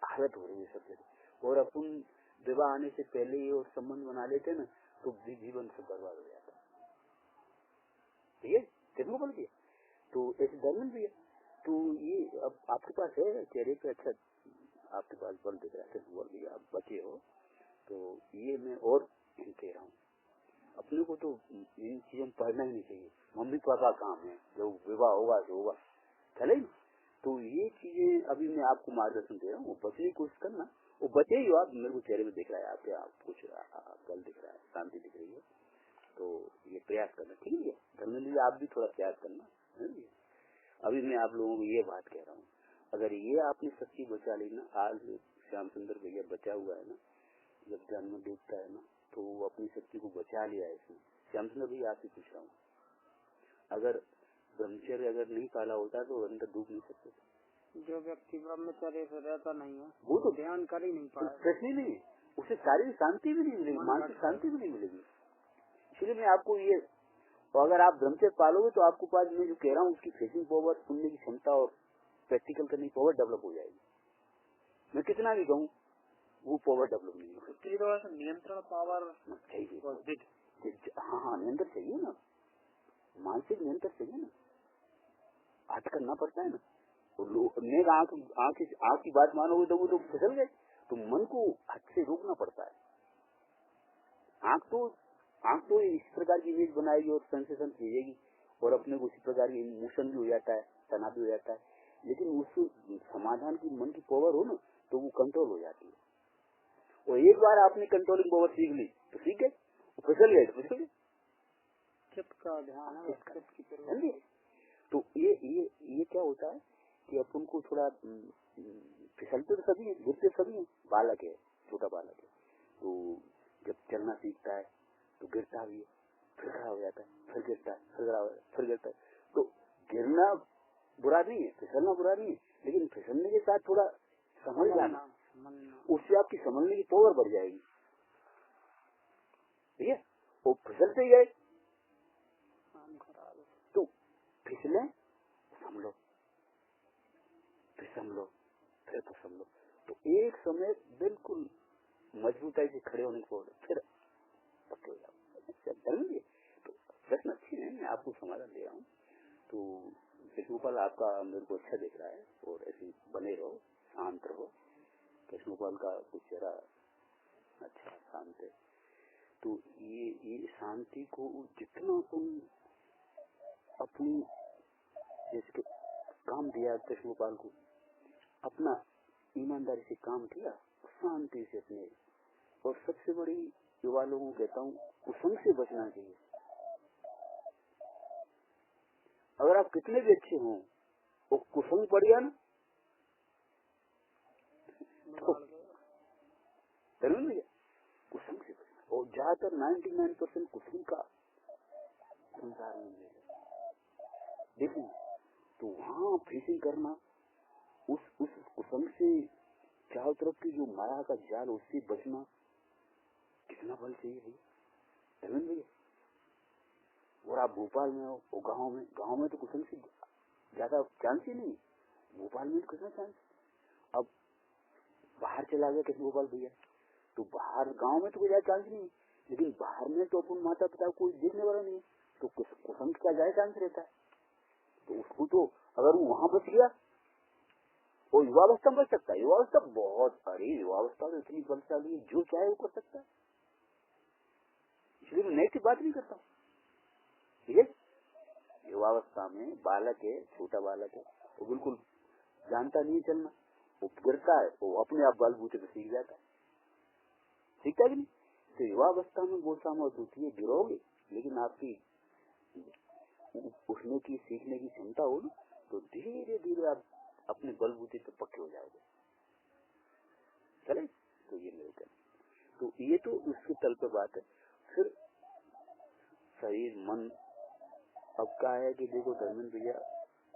हालत हो रही है सब जगह, और अपन विवाह आने से पहले ही और संबंध बना लेते ना, तो जीवन से बर्बाद हो जाता है। ठीक है, कितना बोल दिया? तो ऐसे धर्म भी है। तो ये अब आपके पास है चेहरे पे, अच्छा आपके पास बल दिख रहा है, बोल दिया आप बचे हो। तो ये मैं और कह रहा हूँ, अपने को तो इन चीजों में पढ़ना ही नहीं चाहिए। मम्मी पापा काम है, जब विवाह होगा तो होगा, चले। तो ये चीजें अभी मैं आपको मार्गदर्शन दे रहा हूँ, बचने की कोशिश करना। वो बचे ही हो आप, मेरे को चेहरे में दिख रहा है आपके, आप कुछ बल दिख रहा है, शांति दिख रही है। तो ये प्रयास करना, ठीक है धर्मेंद्र, आप भी थोड़ा प्रयास करना। अभी मैं आप लोगों को ये बात कह रहा हूँ, अगर ये आपने शक्ति बचा ली ना, आज श्याम सुंदर भैया बचा हुआ है ना, जब जन्म डूबता है ना, तो वो अपनी शक्ति को बचा लिया है इसमें। श्याम सुंदर भैया आपसे पूछ रहा हूँ, अगर ब्रह्मचर्य अगर नहीं पाला होता तो अंदर डूब नहीं सकते। जो व्यक्ति ब्रह्मचर्य से रहता नहीं है, वो तो ध्यान कर ही नहीं पाएगा, प्रश्न ही नहीं है, उसे शारीरिक शांति भी नहीं मिलेगी, मानसिक शांति भी नहीं मिलेगी। इसलिए मैं आपको ये, और अगर आप ब्रह्मचर्य पालोगे तो आपको पास मैं जो कह रहा हूँ उसकी फेसिंग पावर, सुनने की क्षमता और प्रैक्टिकल करने की पावर डेवलप हो जाएगी। मैं कितना भी कहूँ वो पावर डेवलप नहीं होगी। नियंत्रण पावर चाहिए। हाँ, नियंत्रण चाहिए ना, मानसिक नियंत्रण चाहिए ना, हट करना पड़ता है ना। तो आँख की बात मानोगे तो वो तो फिसल गए। तो मन को हट से रोकना पड़ता है। आँख तो इस प्रकार की इमेज बनाएगी और सेंसेशन भेजेगी, और अपने को इसी प्रकार की इमोशन भी हो जाता है, तनाव भी हो जाता है। लेकिन उस समाधान की मन की पावर हो ना, तो वो कंट्रोल हो जाती है। और एक बार आपने कंट्रोलिंग पावर सीख ली तो सीख गए, फिसल गए। चित्त का ध्यान है, चित्त की समझे? तो ये क्या होता है कि अपन को थोड़ा फिसलते तो सभी है, गिरते सभी है, बालक है, छोटा बालक है, तो जब चलना सीखता है तो गिरता भी है, फिर खड़ा हो जाता है, फिर गिरता है, फिर गिरता है। तो गिरना बुरा नहीं है, फिसलना बुरा नहीं है, लेकिन फिसलने के साथ थोड़ा समझ जाना, उससे आपकी समझने की पावर बढ़ जाएगी। ठीक है, वो फिसलते गए तो फिसले संभलो, फिर संभलो, फिर तो संभलो, तो एक समय बिल्कुल मजबूताई से खड़े होने को फिर पक्के हो जाओ। तो प्रश्न अच्छी है, मैं आपको समाधान दे रहा हूँ। तो कृष्णगोपाल आपका मेरे को अच्छा दिख रहा है और ऐसे बने रहो, शांत रहो। कृष्णगोपाल का कुछ चेहरा अच्छा शांत है। तो ये शांति को जितना तुम अपनी जैसे काम दिया कृष्णगोपाल को, अपना ईमानदारी से काम किया, शांति से अपने, और सबसे बड़ी युवा लोगों को कहता हूँ कुसंग से बचना चाहिए। अगर आप कितने भी अच्छे हों, वो कुसंग पड़ गया ना तो कुसंग से बचना। और ज्यादातर 99% कुसंग का संसार में देखो, तो वहाँ फेसिंग करना, उस कुसंग से चारों तरफ की जो माया का जाल, उससे बचना कितना बल चाहिए भैया, धर्मेंद्र भैया। और आप भोपाल में हो, वो गांव में तो कुसंग से ज्यादा चांस ही नहीं, भोपाल में तो कितना चांस। अब बाहर चला गया कृष्णगोपाल भैया, तो बाहर गांव में तो कोई ज्यादा चांस नहीं, लेकिन बाहर में तो अपन माता पिता कोई देखने वाला नहीं, तो कुसंग का ज्यादा चांस रहता है। तो उसको तो अगर वो वहां बच गया, वो युवावस्था में बच सकता है। युवावस्था बहुत, अरे युवावस्था तो इतनी बलशाली है, जो चाहे वो कर सकता है। इसलिए मैं नई की बात नहीं करता हूँ, ठीक है। युवावस्था में बालक है, छोटा बालक है, वो बिल्कुल जानता नहीं चलना, वो गिरता है, वो अपने आप बाल बूते पे सीख जाता है, सीखता भी नहीं। तो युवावस्था में वो सामर्थ होती है, गिरोगे लेकिन आपकी उठने की, सीखने की क्षमता हो ना, तो धीरे धीरे आप अपने बलबूते पे पक्के हो जाओगे। चले, तो ये मेरे कहना, तो ये तो उसके तल पे बात है। फिर शरीर मन, अब क्या है कि देखो धर्मेंद्र भैया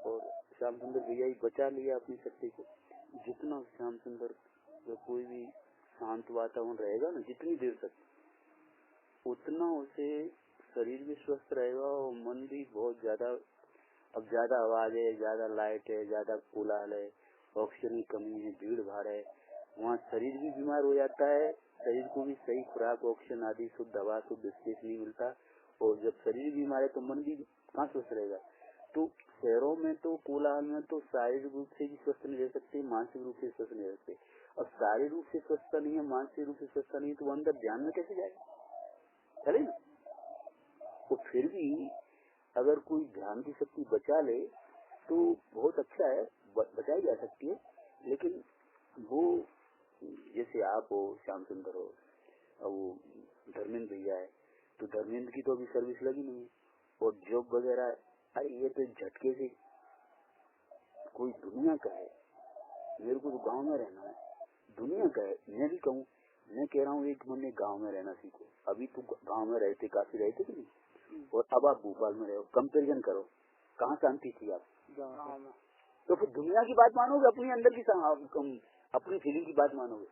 और श्याम सुंदर भैया ही बचा लिया अपनी शक्ति को। जितना श्याम सुंदर कोई भी शांत वातावरण रहेगा ना जितनी देर तक, उतना उसे शरीर भी स्वस्थ रहेगा और मन भी बहुत ज्यादा। अब ज्यादा आवाज है, ज्यादा लाइट है, ज्यादा कोलाहल है, ऑक्सीजन की कमी है, भीड़ भाड़ है, वहाँ शरीर भी बीमार हो जाता है। शरीर को भी सही खुराक, ऑक्सीजन आदि शुद्ध हवा, शुद्ध स्पेस नहीं मिलता, और जब शरीर बीमार है तो मन भी कहाँ स्वस्थ रहेगा। तो शहरों में तो कोलाहल में तो शारीरिक रूप से भी स्वस्थ नहीं रह सकते, मानसिक रूप से स्वस्थ नहीं रह सकते। और शारीरिक रूप से स्वस्थ नहीं है, मानसिक रूप से स्वस्थ नहीं है, तो अंदर ध्यान में कैसे जाएगा, चले ना। तो फिर भी अगर कोई ध्यान की शक्ति बचा ले तो बहुत अच्छा है, बचाई जा सकती है। लेकिन वो जैसे आप हो, श्याम सुंदर हो, और वो धर्मेंद्र भैया है, तो धर्मेंद्र की तो अभी सर्विस लगी नहीं है, और जॉब वगैरह, अरे ये तो झटके से कोई दुनिया का है। मेरे को तो गांव में रहना है, दुनिया का है। मैं भी कहूँ, मैं कह रहा हूँ एक मन गांव में रहना सीखो। अभी तो गांव में रहते, काफी रहते कि नहीं, और अब आप भोपाल में रहो, कंपेरिजन करो, कहाँ शांति थी आप गाँव में। तो फिर दुनिया की बात मानोगे, अपनी अंदर की अपनी फीलिंग की बात मानोगे।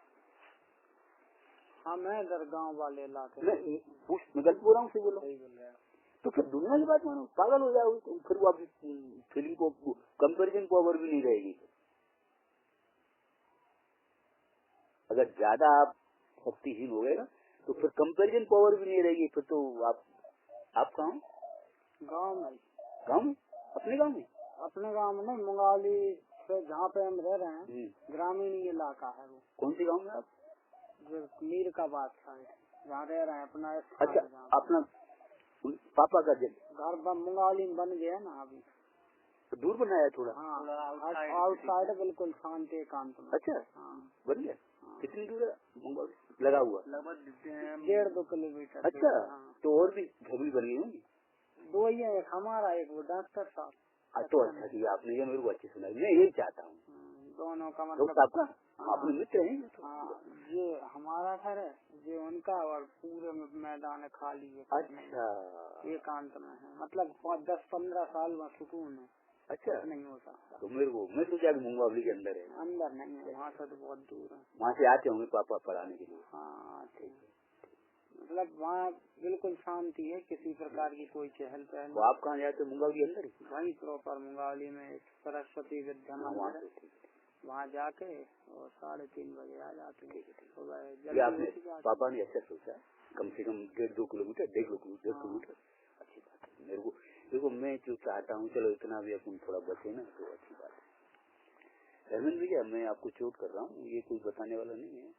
हाँ, मैं इधर गाँव वाले इलाके मैं गलत बोल रहा हूँ, सही बोल रहा हूँ। तो फिर दुनिया की बात मानो, पागल हो जाओगे। तो फिर वो आप फीलिंग को, कंपेरिजन पावर भी नहीं रहेगी। अगर ज्यादा आप शक्तिहीन हो गए ना, तो फिर कंपेरिजन पावर भी नहीं रहेगी। फिर तो आप कहाँ, गाँव में, अपने गाँव में, अपने गाँव में नहीं, मुंगाली से जहाँ पे हम रह रहे हैं, ग्रामीण इलाका है वो। कौन सी गाँव में आप? जो मीर का बात साइड जहाँ रह रहे हैं अपना। अच्छा, अपना पापा का घर मुंगाली में बन गया ना अभी, तो दूर बनाया थोड़ा। हाँ, आउटसाइड बिल्कुल शांति एकांत में। अच्छा, हाँ, बन गया। कितनी दूर है लगा हुआ? लगभग 1.5-2 किलोमीटर। अच्छा, तो और भी झगड़ी बन गई होंगी। 2 ही है, एक हमारा, एक वो डॉक्टर साहब। तो अच्छा जी, आपने ये मेरे को अच्छी सुनाई। मैं यही चाहता हूँ, दोनों का मतलब आपका अपने मित्र है। हाँ, ये हमारा घर है, ये उनका, और पूरे मैदान खाली है। अच्छा, एकांत में है, मतलब 10-15 साल में सुकून है। अच्छा, नहीं हो सकता। तो मेरे को, मैं सोचा मुंगावली के अंदर है। अंदर नहीं है, वहाँ से तो बहुत दूर है। वहाँ से आते होंगे पापा पढ़ाने के लिए। हाँ, ठीक। मतलब वहाँ बिल्कुल शांति है, किसी प्रकार की कोई चहल पहल। तो आप कहाँ जाते? मुंगावली अंदर ही? वहीं प्रॉपर मुंगावली में एक सरस्वती विद्या मंदिर है, वहाँ जाके और 3:30 बजे आ जाते हैं। सुबह पापा ने अच्छा सोचा, कम से कम 1.5-2 किलोमीटर, 1.5 किलोमीटर। अच्छी बात है। मेरे को देखो, मैं जो चाहता हूँ, चलो इतना भी अपन थोड़ा बचे ना तो अच्छी बात है। धर्मेंद्र भैया, मैं आपको चोट कर रहा हूँ, ये कोई बताने वाला नहीं है।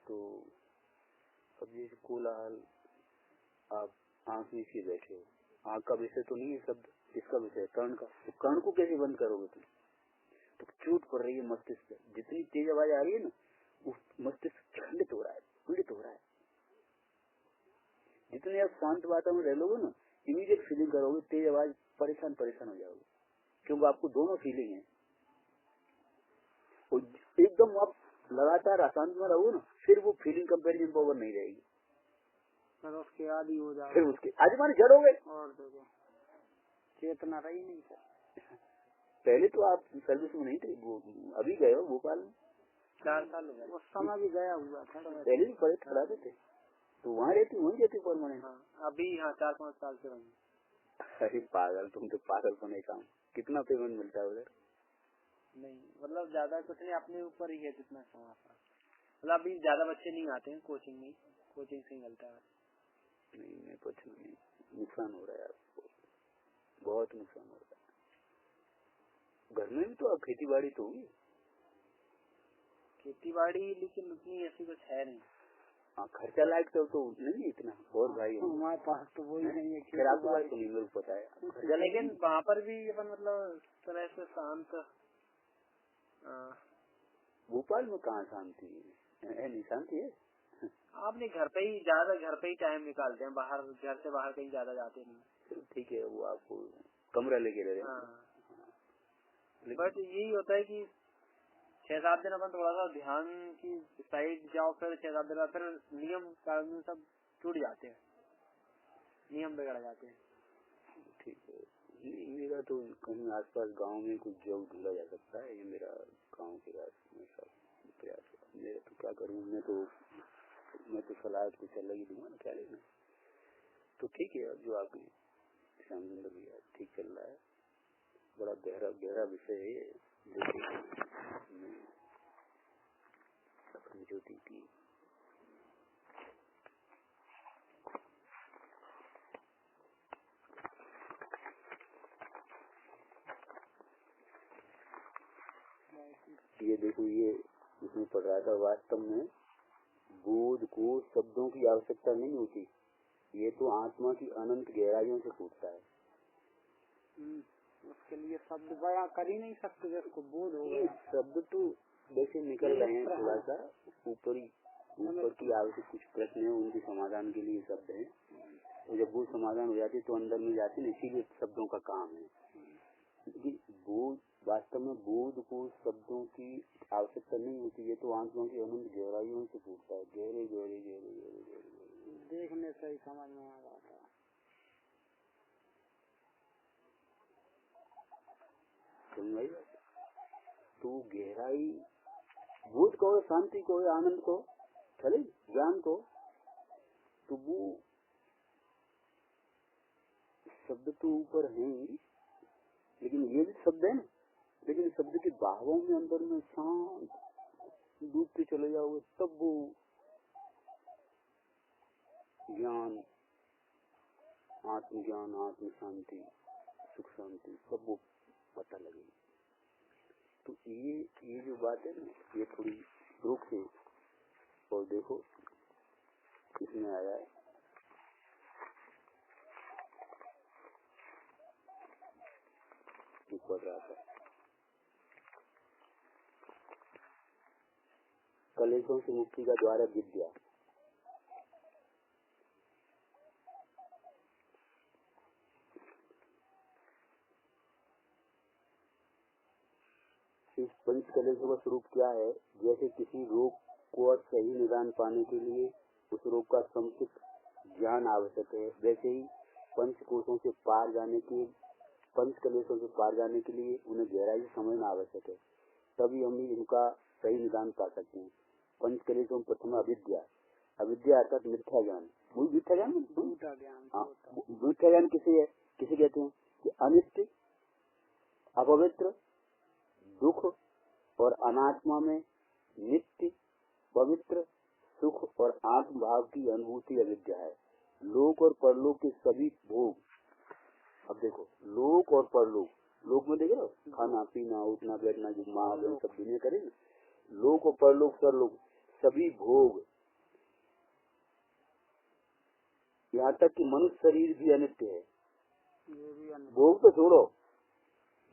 तो अब ये कोलाहल, आप आँख में इसलिए बैठे हो, आँख का विषय तो नहीं है शब्द, किसका विषय है? कर्ण का। तो कर्ण को कैसे बंद करोगे तुम? तो चोट पड़ रही है मस्तिष्क पे, जितनी तेज आवाज आ रही है ना, वो मस्तिष्क खंडित हो रहा है, पीड़ित हो रहा है। जितने आप शांत वातावरण रह लोगे ना, इमीडिएट फीलिंग करोगे, तेज आवाज परेशान हो जाओगे, क्योंकि आपको दोनों फीलिंग है। एकदम आप लगातार अशांत में रहोगे ना, फिर वो फीलिंग कंपेरिजन पावर नहीं रहेगी, फिर उसके आदि हो जाओगे, फिर उसके आज माने जड़ हो गए और देखो चेतना रही नहीं सर। पहले तो आप सर्विस में नहीं थे, वो अभी गए हो भोपाल में, 4 साल हो गए, उस समय भी गया हुआ था। पहले भी बड़े ठहराते थे, तो वहाँ रहती वहीं रहती परमानेंट। अभी यहाँ 4-5 साल से वहीं। अरे पागल, तुम तो पागल बने काम। कितना पेमेंट मिलता है उधर? नहीं मतलब ज्यादा कुछ नहीं, अपने ऊपर ही है जितना कमा पाए। मतलब अभी ज्यादा बच्चे नहीं आते हैं कोचिंग में, कोचिंग से मिलता है। नहीं कुछ नहीं, नुकसान हो रहा है आपको, बहुत नुकसान हो रहा है। घर में भी तो आप खेती बाड़ी तो होगी? खेती बाड़ी लेकिन उतनी ऐसी कुछ है नहीं। हाँ, खर्चा लायक तो नहीं इतना, और भाई हमारे पास तो वही नहीं है। फिर आपके पास तो नहीं, मेरे को पता है। लेकिन वहाँ पर भी अपन मतलब तरह से शांत। भोपाल में कहाँ शांति है? नहीं शांति है। आपने घर पे ही टाइम निकालते हैं, बाहर घर से बाहर कहीं ज्यादा जाते नहीं। चलो ठीक है, वो आपको कमरा लेके रहे। बट यही होता है कि 6-7 दिन अपन थोड़ा सा ध्यान की साइड जाओ, फिर 6-7 दिन बाद फिर नियम कानून सब टूट जाते हैं, नियम बिगड़ जाते हैं। ठीक है, नहीं मेरा तो कहीं आसपास गांव में कुछ जॉब ढूंढा जा सकता है, ये मेरा गांव के प्रयास है। मेरा तो क्या करूँ, मैं तो सलाह कुछ अलग ही दूंगा ना, क्या लेना। तो ठीक है, अब जो आपने श्यामचंद्र भैया ठीक चल रहा है, बड़ा गहरा विषय है ये। अपनी ज्योति की ये देखो, ये इसमें पढ़ रहा था, वास्तव में बोध को शब्दों की आवश्यकता नहीं होती, ये तो आत्मा की अनंत गहराइयों से पूछता है। उसके लिए शब्द बयां कर ही नहीं सकते, जिसको बोध हो गया। शब्द तो वैसे निकल रहे हैं, थोड़ा सा ऊपर की आवश्यक कुछ प्रश्न है, उनके समाधान के लिए शब्द है, और जब वो समाधान हो जाते तो अंदर में जाते ना, इसीलिए शब्दों का काम है। लेकिन बोध, वास्तव में बोध को शब्दों की आवश्यकता नहीं होती, है तो आत्मा की अनंत गहराइयों से पूछता है, गहरे गहरे गहरे गहरे गहरे, देखने से ही समझ में आ जाता है। तो गहराई, बोध को, शांति को, आनंद को, चले ज्ञान को, तो वो शब्द तो ऊपर है ही, लेकिन ये भी शब्द है ना, लेकिन शब्द के भावों में अंदर में शांत डूबते चले जाओगे, तब वो ज्ञान, आत्मज्ञान, आत्म शांति, सुख शांति, सब वो पता लगेगी। तो ये जो बात है ना, ये थोड़ी रुक से, और देखो इसमें आया है पढ़ रहा था, कलेशों से मुक्ति का द्वार है विद्या। इस पंच कलेशों का स्वरूप क्या है? जैसे किसी रोग को सही निदान पाने के लिए उस रोग का समुचित ज्ञान आवश्यक है, वैसे ही पंच कोशों से पार जाने के, पंच कलेशों से पार जाने के लिए उन्हें गहराई से समझना आवश्यक है, तभी हम इनका सही निदान पा सकते हैं। पंच कलेशों प्रथम अविद्या, अविद्या अर्थात मिथ्या ज्ञान, वही मिथ्या ज्ञान। झूठा ज्ञान। हाँ, मिथ्या ज्ञान किसे है, किसे कहते हैं कि अनित्य, अपवित्र, दुख और अनात्मा में नित्य, पवित्र, सुख और आत्म भाव की अनुभूति अविद्या है। लोक और परलोक के सभी भोग, अब देखो लोक और परलोक, लोक में देख रहे हो खाना पीना उठना बैठना जो माँ सब दुनिया करेगी, लोक और परलोक सरलोक सभी भोग, यहाँ तक कि मनुष्य शरीर भी अनित्य है। ये भी अनित्य। भोग तो छोड़ो,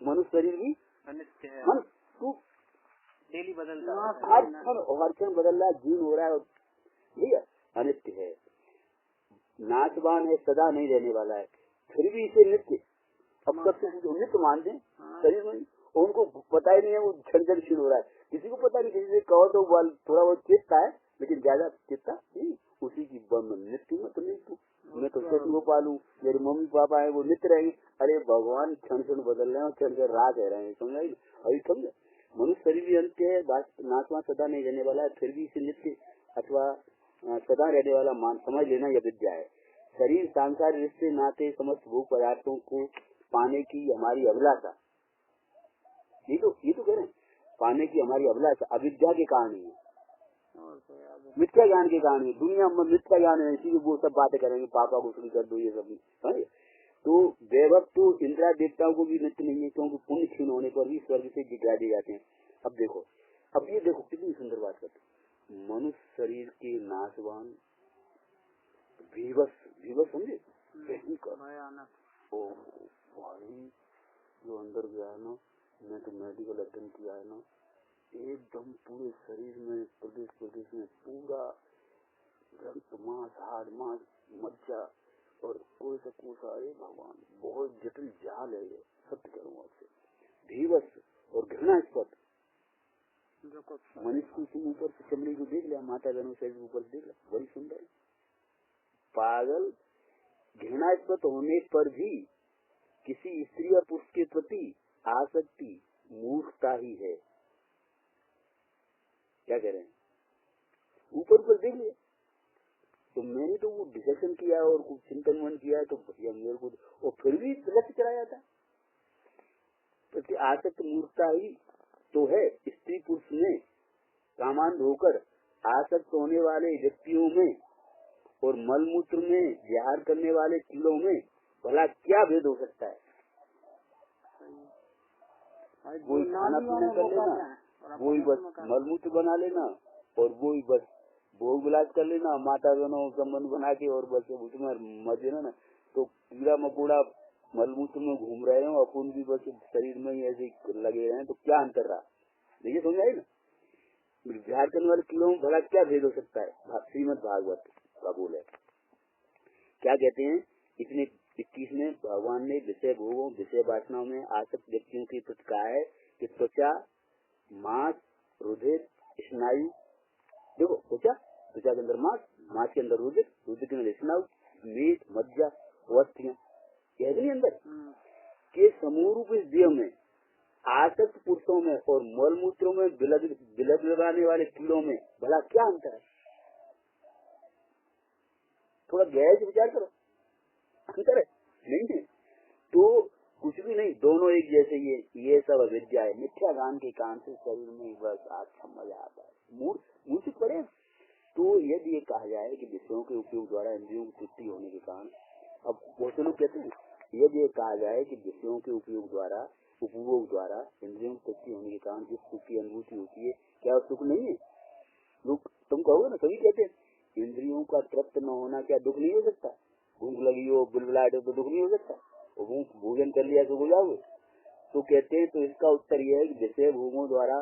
मनुष्य शरीर भी अनित्य है। मन तू डेली बदलता है, हर क्षण बदल रहा है, जीवन हो रहा है, ठीक है, अनित्य है, नाशवान है, सदा नहीं रहने वाला है, फिर भी इसे नित्य, अब सबसे नित्य मानते हैं शरीर में, उनको पता ही नहीं है वो क्षण क्षण क्षीण हो रहा है। किसी को पता नहीं, किसी से कहो तो थोड़ा बहुत चेतता है लेकिन ज्यादा चेतता नहीं, उसी की नित्य में तो नहीं तू, मैं तो सच को पालू, मेरे मम्मी पापा है वो नित्य रहेंगे। अरे भगवान क्षण क्षण बदल रहे हैं और क्षण क्षण राह कह रहे हैं, समझाई अभी समझे। मनुष्य शरीर भी अंत्य है, नाशवान सदा नहीं रहने वाला है, फिर भी इसे नित्य अथवा सदा रहने वाला मान समझ लेना यह विद्या है। शरीर सांसारिक रिश्ते नाते समस्त भोग पदार्थों को पाने की हमारी अभिलाषा, ये तो कह रहे हैं, पाने की हमारी अभिलाषा अविद्या के कारण ही है, मिथ्या ज्ञान के कारण ही। दुनिया में मिथ्या ज्ञान है, इसीलिए वो सब बातें करेंगे, पापा को शुरू कर दो ये सब, समझे। तो वैभव तो इंद्रा देवताओं को भी नित्य नहीं है, क्योंकि पुण्य क्षीण होने पर भी स्वर्ग से गिरा दिए जाते हैं। अब देखो, अब ये देखो कितनी सुंदर बात करते, मनुष्य शरीर के नाशवान विवश समझे, भयानक। ओ भाई जो अंदर गया है ना, मैं तो मेडिकल अध्ययन किया है ना, एकदम पूरे शरीर में प्रदेश में पूरा रक्त मांस हाड़ मांस मज्जा और कोई सा कोसा, अरे भगवान बहुत जटिल जाल है ये, सत्य करूँ आपसे, भीवस और घृणास्पद। मनुष्य की ऊपर से चमड़ी को देख लिया, माता बहनों से ऊपर देख लिया, बड़ी सुंदर, पागल घृणास्पद होने पर भी किसी स्त्री या पुरुष के प्रति आसक्ति मूर्खता ही है। क्या कह रहे हैं, ऊपर देख लिया, तो मैंने तो वो डिस्कशन किया और कुछ चिंतन मन किया है, तो भैया मेरे को, और फिर भी लक्ष्य चला जाता है, तो आसक्त मूर्खता ही तो है। स्त्री पुरुष में कामांध होकर आसक्त होने वाले व्यक्तियों में और मलमूत्र में विहार करने वाले कीड़ों में भला क्या भेद हो सकता है। वही खाना पीना कर लेना, वही बस मलमूत्र बना लेना और वही बस भोग विलास कर लेना, माता बहनों संबंध बना के, और बस उसमें मजे ना, तो कीड़ा मकोड़ा मलमूत्र में घूम रहे हैं, अपन भी बस शरीर में ही ऐसे लगे रहे हैं, तो क्या अंतर रहा, देखिए समझ आई ना। विहार करने वाले कीड़ों में भला क्या भेद हो सकता है। श्रीमद् भागवत का बोल है, क्या कहते हैं, इतने 21 में भगवान ने विषय भोगों विषय वासनाओं में आसक्त व्यक्तियों की प्रति कहा है कि त्वचा मांस रुधिर स्नायु, देखो त्वचा के अंदर मांस के अंदर रुधिर के अंदर स्नायु, मेद मज्जा अस्थियां, कह नहीं अंदर के समूह रूप इस देह में आसक्त पुरुषों में और मलमूत्रों में बिलग लगाने वाले कीड़ों में भला क्या अंतर है। थोड़ा गहरे से विचार करो, अंतर है नहीं है तो कुछ भी नहीं, दोनों एक जैसे। ये सब अविद्या है, मिथ्या ज्ञान के कारण से शरीर में बस अच्छा मजा आता है, मूर्छित पड़े। तो यदि ये कहा जाए कि विषयों के उपयोग द्वारा इंद्रियों की तृप्ति होने के कारण, अब बहुत से लोग कहते हैं, यदि ये कहा जाए कि विषयों के उपभोग द्वारा इंद्रियों की तृप्ति होने के कारण जिस सुख की अनुभूति होती है, क्या सुख नहीं है। लोग तुम कहोगे ना, सभी कहते हैं इंद्रियों का तृप्त न होना क्या दुख नहीं हो सकता, भूख लगी हो बुलबुलाहट हो तो दुख नहीं हो सकता, भोजन कर लिया तो हो जाओगे। तो कहते हैं, तो इसका उत्तर यह है कि विषय भोगों द्वारा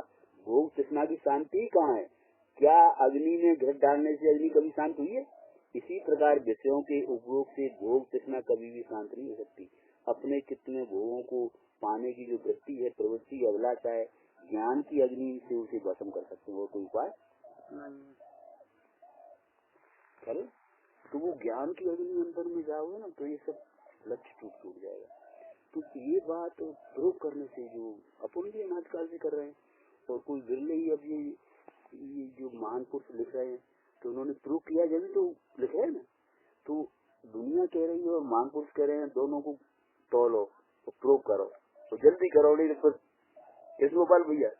भोग तृष्णा की शांति कहाँ है, क्या अग्नि में घृत डालने से अग्नि कभी शांत हुई है। इसी प्रकार विषयों के उपभोग से भोग तृष्णा कभी भी शांत नहीं हो सकती। अपने चित्त में भोगों को पाने की जो वृत्ति है, प्रवृत्ति अभिलाषा है, ज्ञान की अग्नि से उसे भस्म कर सकते हो, कोई उपाय करे तो वो ज्ञान की अग्नि अंदर में जाओगे ना, तो ये सब लक्ष्य टूट जाएगा। तो ये बात प्रूव करने से जो अपन भी अनाजकाल से कर रहे हैं, और कोई बिरले ही अब ये जो महान पुरुष लिख रहे हैं, तो उन्होंने प्रूव किया, जब तो लिखे है ना, तो दुनिया कह रही है और महापुरुष कह रहे हैं, दोनों को तोलो तो प्रूव करो तो जल्दी करो, नहीं तो फिर गोपाल भैया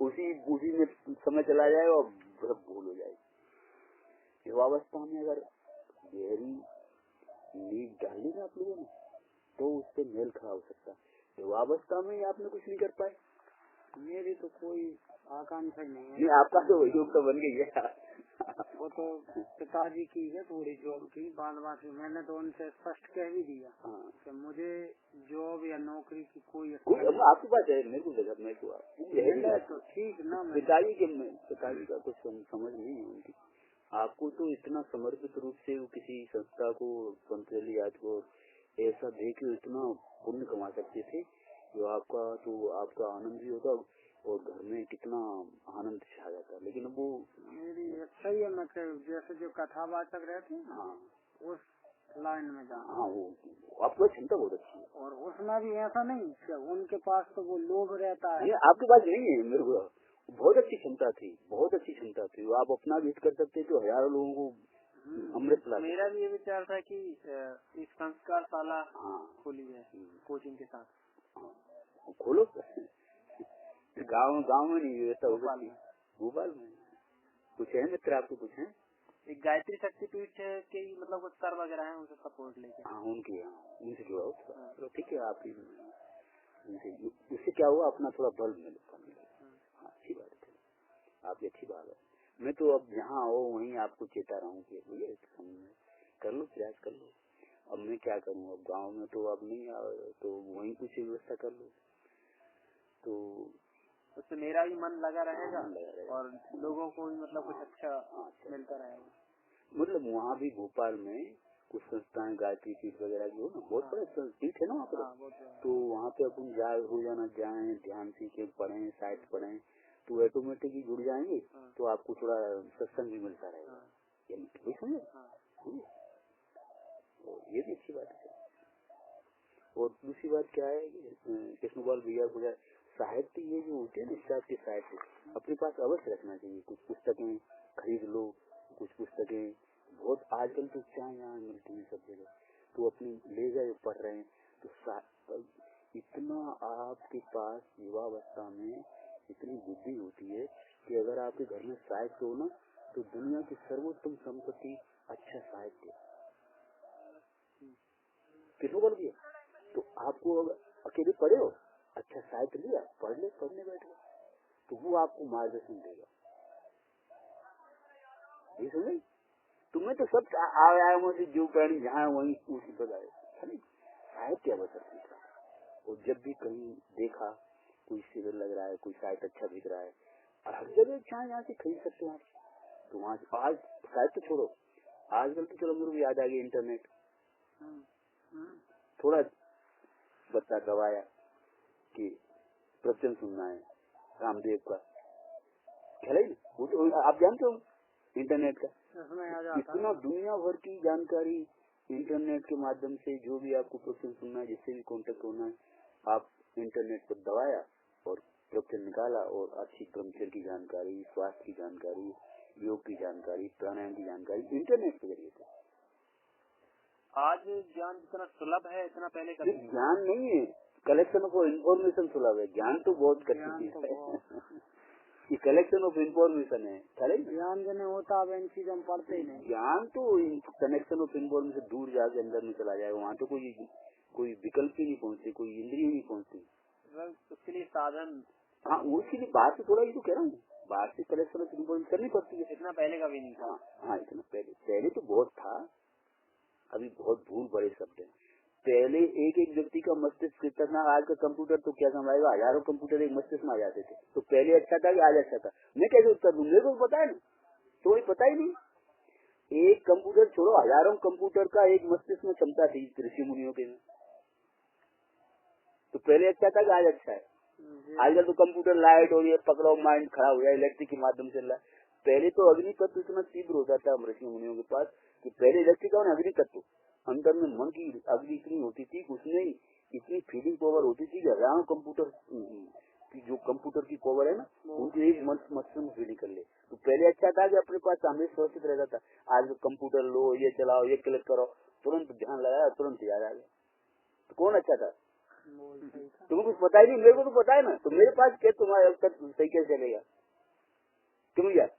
उसी में समय चला जाए और सब भूल हो जाएगी। युवावस्था में अगर गहरी नींव डाली ना आप लोगों ने तो उससे मेल खड़ा हो सकता है। युवावस्था में आपने कुछ नहीं कर पाए। मेरी तो कोई आकांक्षा नहीं है। नहीं, आपका तो योग तो बन गई है। वो तो पिताजी की है थोड़ी जॉब की बात मैंने तो उनसे स्पष्ट कह भी दिया कि मुझे जॉब या नौकरी की कोई आपकी बात है, मेरे को देखा मैं तो ठीक ना। पिताजी का कुछ समझ नहीं है उनकी। आपको तो इतना समर्पित रूप से वो किसी संस्था को पंथली आज को ऐसा देख इतना पुण्य कमा सकते थे जो आपका आनंद भी होता और घर में कितना आनंद छा जाता। लेकिन वो मेरी सही है, मैं जैसे जो कथावाचक रहते हैं हाँ उस लाइन में जाना। हाँ, वो आपकी क्षमता बहुत अच्छी है और उसमें भी ऐसा नहीं कि उनके पास तो वो लोभ रहता है। ये आपके पास नहीं है। मेरे को बहुत अच्छी क्षमता थी, बहुत अच्छी क्षमता थी। आप अपना भी कर सकते तो हजारों लोगों को अमृत ला। मेरा भी ये विचार था कि एक संस्कारशाला खोली है कोचिंग के साथ। खोलो गांव में नहीं व्यवस्था हो सकती। भोपाल में कुछ है मित्र आपको कुछ है? एक गायत्री शक्तिपीठ के मतलब कुछ सर वगैरह है, उनसे सपोर्ट लेके। हाँ उनसे जुड़ा हो ठीक है। आप उससे क्या हुआ अपना थोड़ा बल मिलेगा। हाँ अच्छी बात है, आपकी अच्छी बात है। मैं तो अब जहाँ आओ वहीं आपको चेता रहा हूँ कि भैया कर लो, प्रयास कर लो। अब मैं क्या करूँ, अब गांव में तो अब नहीं तो वहीं कुछ व्यवस्था कर लो तो उससे मेरा भी मन लगा रहेगा और लोगों को भी मतलब कुछ अच्छा मिलता रहेगा। मतलब वहाँ भी भोपाल में कुछ संस्थाएं गायत्री पीठ वगैरह जो ना बहुत बड़ा पीठ है ना वहाँ पर। तो वहाँ पे अपन रोजाना जाए, ध्यान सीखे, पढ़ें, साहित्य पढ़ें तो ऑटोमेटिकली जुड़ जाएंगे। तो आपको थोड़ा सत्संग भी मिलता रहेगा। ये भी अच्छी बात है। और दूसरी बात क्या है कृष्णपाल भैया को साहित्य ये जो होते हैं ना इस टाइप के साहित्य अपने पास अवश्य रखना चाहिए। कुछ पुस्तकें खरीद लो, कुछ पुस्तकें बहुत आजकल तो चाहे यहाँ मिलती है सब जगह, तो अपनी ले जाए पढ़ रहे हैं तो इतना आपके पास युवावस्था में इतनी बुद्धि होती है कि अगर आपके घर में साहित्य हो ना तो दुनिया की सर्वोत्तम संपत्ति अच्छा साहित्य। किसको बोल दिया तो आपको अकेले पढ़े हो अच्छा साहित्य लिया पढ़ने बैठ गए तो वो आपको मार्गदर्शन देगा। ये समझे तुम्हें तो सब आयामों से जो प्राणी जहाँ वहीं उसी पर आए साहित्य आवश्यक था। और जब भी कहीं देखा कोई सीरियल लग रहा है, कोई साहित्य अच्छा दिख रहा है और हर जगह चाहे यहाँ से खरीद सकते हैं तो वहाँ आज साहित्य छोड़ो आजकल तो चलो मेरे को याद आ गया इंटरनेट थोड़ा बच्चा गवाया कि प्रवचन सुनना है रामदेव का खेला ही वो तो आप जानते हो इंटरनेट का इतना दुनिया भर की जानकारी इंटरनेट के माध्यम से जो भी आपको प्रवचन सुनना है जिससे भी कांटेक्ट होना है आप इंटरनेट पर दबाया और प्रवचन निकाला और अच्छी ब्रह्मचर्य की जानकारी, स्वास्थ्य की जानकारी, योग की जानकारी, प्राणायाम की जानकारी इंटरनेट के जरिए से। आज ज्ञान जितना सुलभ है इतना पहले का ज्ञान नहीं है, कलेक्शन ऑफ इन्फॉर्मेशन सुलभ है। ज्ञान तो बहुत कठिन चीज है ये कलेक्शन ऑफ इन्फॉर्मेशन है। ज्ञान जो नहीं होता अब इन चीजों में पढ़ते ही नहीं। ज्ञान तो कनेक्शन ऑफ इन्फॉर्मेशन दूर जाके अंदर में चला जाएगा। वहाँ तो कोई विकल्प ही नहीं पहुँचती, कोई इंद्रिय नहीं पहुँचती। उसके लिए साधन हाँ उसके लिए बाहर से थोड़ा ही तो कह रहा हूँ, बाहर से कलेक्शन ऑफ इन्फॉर्मेशन करनी पड़ती है। इतना पहले का भी नहीं था। हाँ इतना पहले तो बहुत था, अभी बहुत भूल बड़े शब्द है। पहले एक व्यक्ति का मस्तिष्क कितना, आज का कंप्यूटर तो क्या समझाएगा, हजारों कंप्यूटर एक मस्तिष्क में आ जाते थे। तो पहले अच्छा था कि आज अच्छा था, मैं कैसे उत्तर दूं, मेरे को पता है ना, तो पता ही नहीं। एक कंप्यूटर छोड़ो, हजारों कंप्यूटर का एक मस्तिष्क में क्षमता थी ऋषि मुनियों के में। तो पहले अच्छा था कि आज अच्छा है। आजकल तो कंप्यूटर लाइट और ये पकड़ो माइंड खड़ा हो जाए, इलेक्ट्रिक के माध्यम से चल रहा है। पहले तो अग्नि तत्व इतना तीव्र होता था ऋषि मुनियों के पास कि पहले इलेक्ट्रिक और अग्नि तत्व अंदर में मन की अग्नि इतनी होती थी, उसमें इतनी फीलिंग पावर होती थी कि हजारों कंप्यूटर जो कंप्यूटर की कवर है ना, उनकी एक मस्तिष्क में फीलिंग कर ले। तो पहले अच्छा था कि अपने पास सामने सुरक्षित रहता था। आज कंप्यूटर लो, ये चलाओ, ये क्लिक करो, तुरंत ध्यान लगाया, तुरंत याद आ गया। तो कौन अच्छा था? तुम्हें कुछ पता ही नहीं, मेरे को तो पता है ना। तो मेरे पास क्या तुम्हारा सही कैसे चलेगा? तुम यार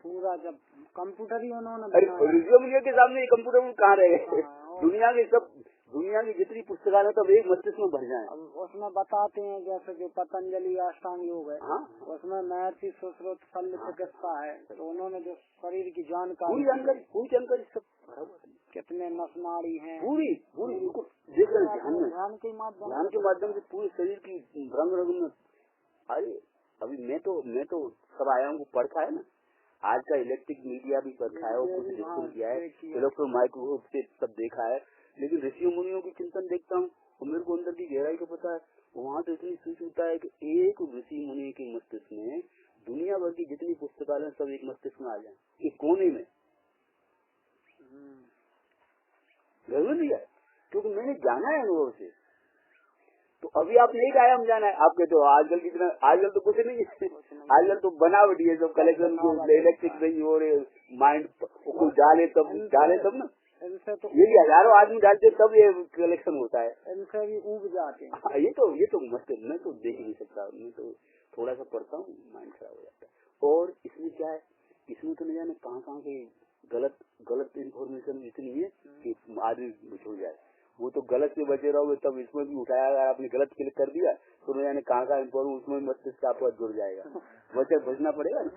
पूरा जब कंप्यूटर ही उन्होंने रिज्यूम के सामने कंप्यूटर में कहाँ रह गए? दुनिया की जितनी पुस्तकालय तब एक मस्तिष्क में भर जाए। उसमें बताते हैं जैसे जो पतंजलि अष्टांग योग है, उसमें महर्षि सुश्रुत शल्य चिकित्सा है, तो उन्होंने जो शरीर की जानकारी सब कितने नसनाड़ी हैं पूरी बिल्कुल ध्यान के माध्यम से पूरे शरीर की रंग रंग में। अरे अभी मैं तो सब आयाम को पढ़ा है ना। आज का इलेक्ट्रिक मीडिया भी पढ़ा है और कुछ डिस्कस किया है, इलेक्ट्रो माइक्रोवेव से सब देखा है। लेकिन ऋषियों मुनियों की चिंतन देखता हूँ और मेरे को अंदर की गहराई को पता है। वहाँ तो इतनी सूचना है कि एक ऋषि मुनि के मस्तिष्क में दुनिया भर की जितनी पुस्तकालय सब एक मस्तिष्क में आ जाए, एक कोने में। जरूर नहीं है, क्योंकि मैंने जाना है अनुभव से। तो अभी आप नहीं गए, हम जाना है। आप कहते हो आजकल कितना, आजकल तो कुछ नहीं है, आजकल तो बनावटी है सब कलेक्शन को, इलेक्ट्रिक नहीं हो रहे, माइंड को डाले तब ना। तो ये हजारों आदमी डालते तब ये कलेक्शन होता है, इनसे भी ऊब जाते हैं। हाँ, ये तो मस्त। मैं तो देख नहीं सकता, मैं तो थोड़ा सा पढ़ता हूँ, माइंड खराब हो जाता है। और इसमें क्या है, इसमें तो नहीं जाने कहाँ के गलत इन्फॉर्मेशन इतनी है कि आदमी छूट जाए। वो तो गलत से बचे रहोगे तब इसमें भी उठाया। अगर आपने गलत क्लिक कर दिया तो नहीं जाने कहाँ इन्फॉर्मेशन, उसमें मस्तिष्क आपको जुड़ जाएगा, बच्चा बचना पड़ेगा ना।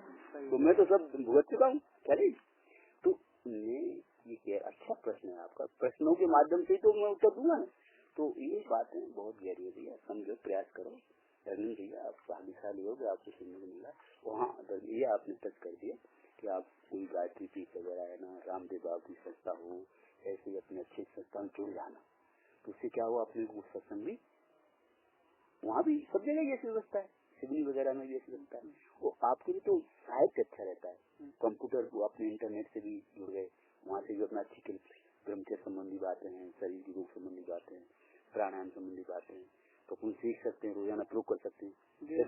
तो मैं तो सब भुगत चुका हूँ। तो ये अच्छा प्रश्न है आपका, प्रश्नों के माध्यम से तो मैं उत्तर दूंगा ना। तो ये बातें बहुत गहरी है भैया, समझो, प्रयास करो। रनिंग भैया आप भाग्यशाली हो गए, आपको सुनने को मिला। वहाँ ये आपने टच कर दिया कि आप कोई गायत्री पीठ वगैरह है ना, रामदेव बाबू की संस्था हो, ऐसे अपने अच्छे संस्था में जुड़ जाना। तो उससे क्या हुआ, अपने को सत्संग भी वहाँ भी सब जगह ये व्यवस्था है, सिवनी वगैरह में भी ऐसी व्यवस्था है। वो आपके लिए तो साहित्य अच्छा रहता है। कंप्यूटर को अपने इंटरनेट से भी जुड़ गए, वहाँ से भी अपना अच्छी ब्रह्मचर्य संबंधी बातें हैं, शरीर की रोग संबंधी बातें हैं, प्राणायाम संबंधी बातें हैं, तो अपन सीख सकते हैं, रोजाना प्रयोग कर सकते हैं।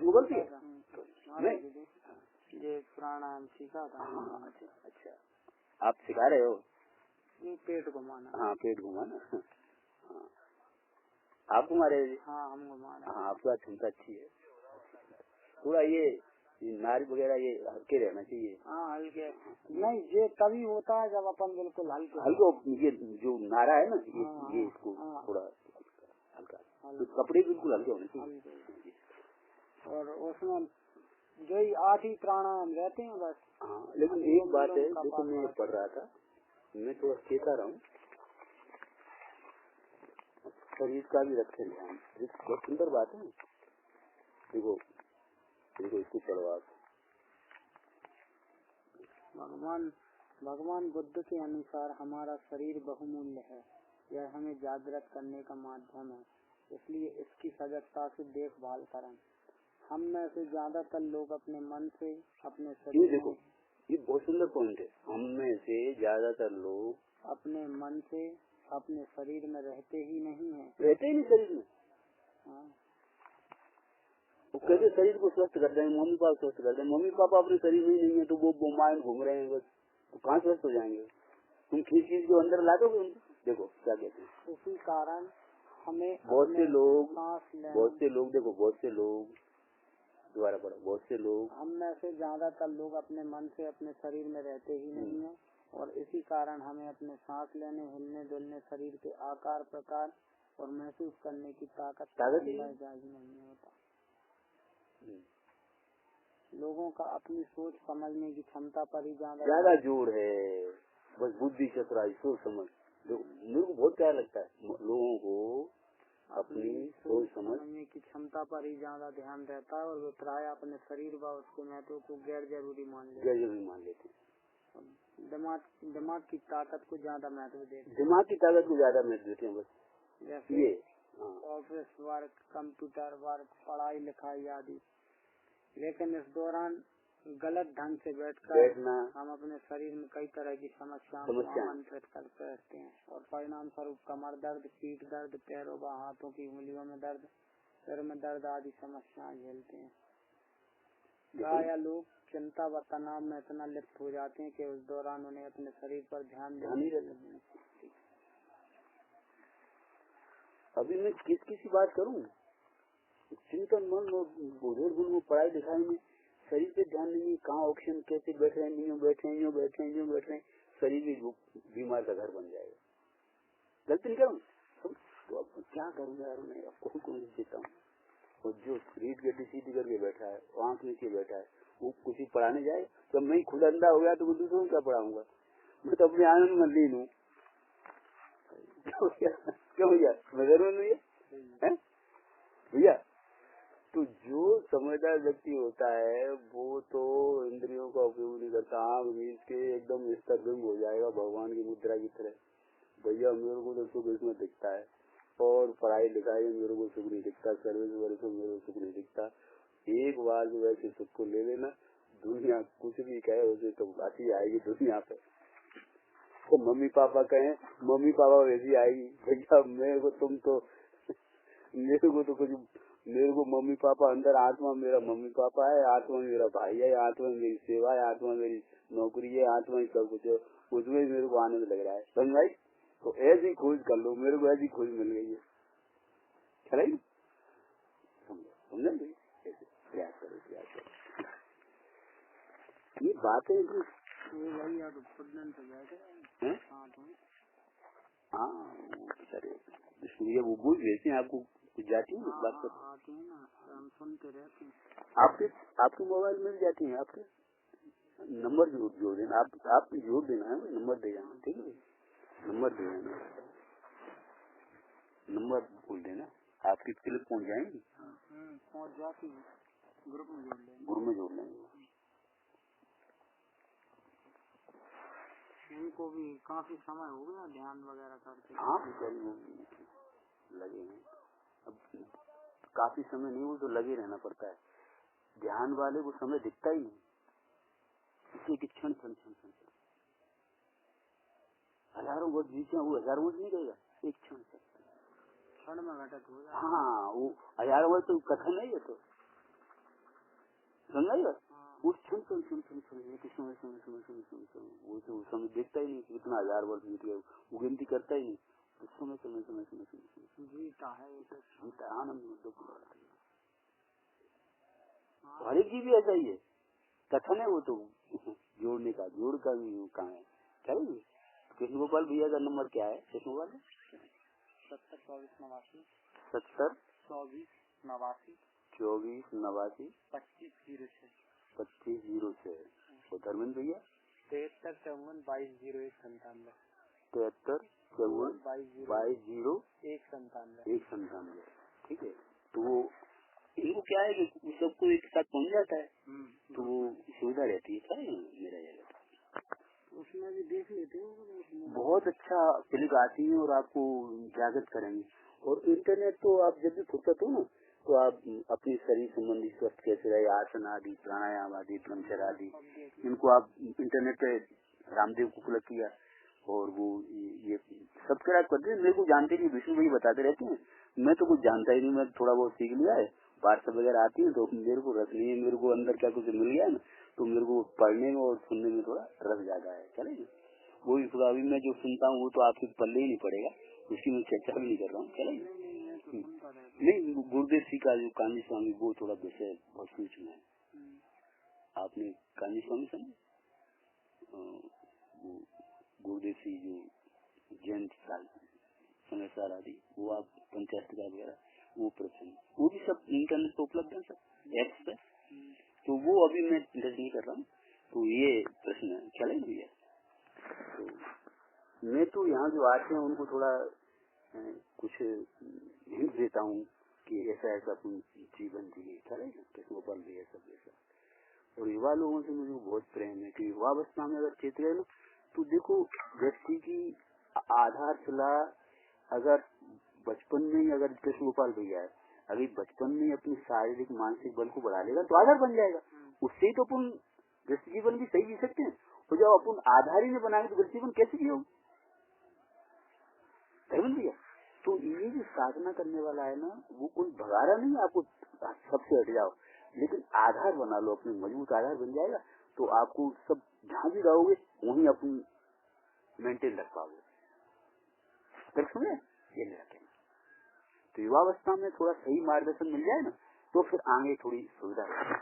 गलती है मैं ये प्राणायाम सीखा था। अच्छा आप सिखा रहे हो? पेट घुमाना। हाँ, पेट घुमाना। हाँ, आप घुमा रहे हो? हाँ, हम घुमा रहे हैं। हाँ, आपका क्षमता अच्छी है। थोड़ा ये नारी वगैरह ये हल्के रहना चाहिए। हाँ, हल्के नहीं, ये तभी होता है जब अपन बिल्कुल हल्के। ये जो नारा है ना, ये इसको थोड़ा हल्का, तो कपड़े बिल्कुल हल्के होने चाहिए। और उसमें जो 8 ही प्राणायाम रहते हैं बस। हाँ, लेकिन एक बात है, देखो मैं पढ़ रहा था, मैं थोड़ा कहता रहा हूँ, शरीर का भी रखे ध्यान। बहुत सुंदर बात है। देखो इसको पढ़ो आप। भगवान बुद्ध के अनुसार हमारा शरीर बहुमूल्य है, यह हमें जागृत करने का माध्यम है, इसलिए इसकी सजगता से देखभाल करें। हम में से ज्यादातर लोग अपने मन से अपने शरीर, देखो ये बहुत सुंदर पॉइंट है, हम में से ज्यादातर लोग अपने मन से अपने शरीर में रहते ही नहीं शरीर में। हाँ, वो कैसे शरीर को स्वस्थ कर दें, मम्मी पापा स्वस्थ कर दें। मम्मी पापा अपने शरीर में ही नहीं है तो वो माइंड घूम रहे हैं बस, तो कहाँ स्वस्थ हो जाएंगे? तुम किस चीज को अंदर ला दोगे उनको? देखो क्या कहते हैं, उसी कारण हमें बहुत से लोग देखो बहुत से लोग दोबारा पढ़ो, बहुत से लोग, हम में से ज्यादातर लोग अपने मन से अपने शरीर में रहते ही नहीं है, और इसी कारण हमें अपने सांस लेने, हिलने डुलने, शरीर के आकार प्रकार और महसूस करने की ताकत ही नहीं होता। लोगों का अपनी सोच समझने की क्षमता पर ही ज्यादा जोर है, बस बुद्धि चतुराई सोच समझ। मेरे को बहुत प्यार लगता है लोगों को अपनी सोच समझने की क्षमता पर ही ज्यादा ध्यान रहता है, और वे प्राय अपने शरीर व उसके महत्व को गैर जरूरी मान लेते हैं। दिमाग की ताकत को ज्यादा महत्व देते हैं। बस जैसे ये ऑफिस वर्क, कंप्यूटर वर्क, पढ़ाई लिखाई आदि। लेकिन इस दौरान गलत ढंग से बैठना हम अपने शरीर में कई तरह की समस्याओं को आमंत्रित करते रहते हैं, और परिणाम स्वरूप कमर दर्द, पीठ दर्द, पैरों व हाथों की उंगलियों में दर्द, सिर में दर्द आदि समस्याएं झेलते हैं। प्राय लोग चिंता व तनाव में इतना लिप्त हो जाते हैं कि उस दौरान उन्हें अपने शरीर पर ध्यान देने नहीं। अभी मैं किसी बात करूं, चिंतन मन और बुजुर्ग में पढ़ाई लिखाई में शरीर पे ध्यान नहीं, कहाँ ऑप्शन कैसे बैठ रहे हैं, नहीं बैठ रहे हैं, यूँ बैठ रहे हैं, यूँ बैठ रहे हैं, शरीर भी बीमार का घर बन जाएगा। गलती नहीं करूँ तो अब क्या करूँ यार, मैं आपको कौन देता हूँ। और जो रीढ़ गड्डी सीधी करके बैठा है, आंख नीचे बैठा है, वो कुछ पढ़ाने जाए तो मैं खुद अंधा हो गया तो दूसरों को क्या पढ़ाऊंगा। मैं तो अपने आनंद में लीन हूँ। क्यों भैया, नजर में नहीं है भैया। तो जो समझदार व्यक्ति होता है वो तो इंद्रियों का उपयोग नहीं करता, आँख मीच के एकदम स्तब्ध हो जाएगा भगवान की मुद्रा की तरह। भैया मेरे को तो सुख इसमें दिखता है, और पढ़ाई लिखाई में मेरे को सुख नहीं दिखता, सर्विस वर्विस में मेरे को सुख नहीं दिखता। एक बार जो वैसे सुख को ले लेना, दुनिया कुछ भी कहे उसे तो बाकी आएगी दुनिया पे। तो मम्मी पापा कहें, मम्मी पापा वैसी आएगी। भैया मेरे को तुम तो मेरे को तो कुछ, मेरे को मम्मी पापा अंदर, आत्मा मेरा मम्मी पापा है, आत्मा मेरा भाई है, आत्मा मेरी सेवा है, आत्मा मेरी नौकरी है, आत्मा ही सब कुछ है, उसमें मेरे को आनंद लग रहा है। समझ भाई, तो ऐसी खोज कर लो, मेरे को ऐसी खोज मिल गई है। चलेगी, समझे प्रयास करो। ये बात है कि हाँ बेचारे इसलिए वो बोल देते हैं आपको जाती है बात करते हैं ना, हम सुनते रहते हैं। आपके मोबाइल मिल जाती है, आपके नंबर जोड़ देना, आप जोड़ देना है, नंबर दे जाना, ठीक है, नंबर दे देना, नंबर बोल देना, आपकी क्लिप पहुँच जाएंगी, पहुँच जाती है, ग्रुप में जोड़ लेंगे। इनको भी काफी समय हो गया ध्यान वगैरह करते। हाँ बेचारी लगे हैं, अब काफी समय नहीं, वो तो लगे रहना पड़ता है। ध्यान वाले को समय दिखता ही नहीं, एक क्षण हजारों वर्ष बीते, वो हजारों वर्ष नहीं रहेगा, एक क्षण में घटक हो जाए। हाँ वो हजारों वर्ष तो कथन नहीं है, तो समझाइए वो क्षण वो तो समय देखता ही नहीं, कितना हजार वर्ष बीत गए, वो गिनती करता ही नहीं, समय जीता है आनंद। हर एक जी भी ऐसा ही है, कथन है वो तो जोड़ने का, जोड़ का भी कहाँ है। चलिए कृष्ण गोपाल भैया का नंबर क्या है? कृष्ण गोपाल 702489 702489 2506 और धर्मेंद्र भैया 7354220197 7354220197। ठीक है, तो वो इनको क्या है कि सबको एक साथ पहुँच जाता है, तो वो सुविधा रहती है। क्या मेरा जगह उसमें भी देख लेते हैं, बहुत अच्छा क्लिक आती है और आपको जागृत करेंगे। और इंटरनेट तो आप जब भी फुर्सत हो ना, तो आप अपने शरीर संबंधी स्वस्थ कैसे रहे, आसन आदि, प्राणायाम आदि, ब्रह्मचर्य आदि, इनको आप इंटरनेट पे रामदेव को क्लिक किया और वो ये सब्सक्राइब करते हैं। मेरे को जानते नहीं, विष्णु भाई बताते रहते हैं, मैं तो कुछ जानता ही नहीं, मैं थोड़ा बहुत सीख लिया है, व्हाट्सएप वगैरह आती है तो मेरे को रस नहीं है, मेरे को अंदर क्या कुछ मिल गया ना, तो मेरे को पढ़ने में और सुनने में थोड़ा रस ज्यादा है। चलेगा, वो थोड़ा अभी मैं जो सुनता हूँ वो तो आपके पल्ले ही नहीं पड़ेगा, उसकी मैं चर्चा भी नहीं कर रहा हूँ। चलेगा, नहीं गुरुदेव सिंह का जो कांजी स्वामी, वो थोड़ा विषय बहुत सूक्ष्म है। आपने कांजी स्वामी सुना? गुरुदेव सिंह जो जैन समय सार आदि, वो आप पंचायत वगैरह, वो प्रश्न वो भी सब इंटरनेट पे उपलब्ध है, सब एप्स पे, तो वो अभी मैं जज नहीं कर रहा हूँ। तो ये प्रश्न चलेगा भैया, तो मैं तो यहाँ जो आते हैं उनको थोड़ा कुछ हिंट देता हूँ कि ऐसा ऐसा तुम जीवन जिए, चलेगा, कृष्ण गोपाल भी ऐसा वैसा। और युवा लोगों से मुझे बहुत प्रेम है कि युवावस्था में अगर चेत गए ना, तो देखो व्यक्ति की आधारशिला अगर बचपन में ही, अगर कृष्ण गोपाल भैया है अभी बचपन में अपनी शारीरिक मानसिक बल को बढ़ा लेगा तो आधार बन जाएगा, उससे ही तो अपन गृहस्थ जीवन भी सही जी सकते हैं। और जब अपन आधार ही नहीं बनाएंगे तो गृहस्थ जीवन कैसे जियो? धर्मेंद्र भैया तो ये जो साधना करने वाला है ना, वो कोई भगारा नहीं आपको सबसे हट जाओ, लेकिन आधार बना लो, अपनी मजबूत आधार बन जाएगा तो आपको सब जहाँ भी रहोगे वहीं अपनी मेंटेन रख पाओगे। समझे? ये नहीं रखेंगे तो युवावस्था में थोड़ा सही मार्गदर्शन मिल जाए ना तो फिर आगे थोड़ी सुविधा है।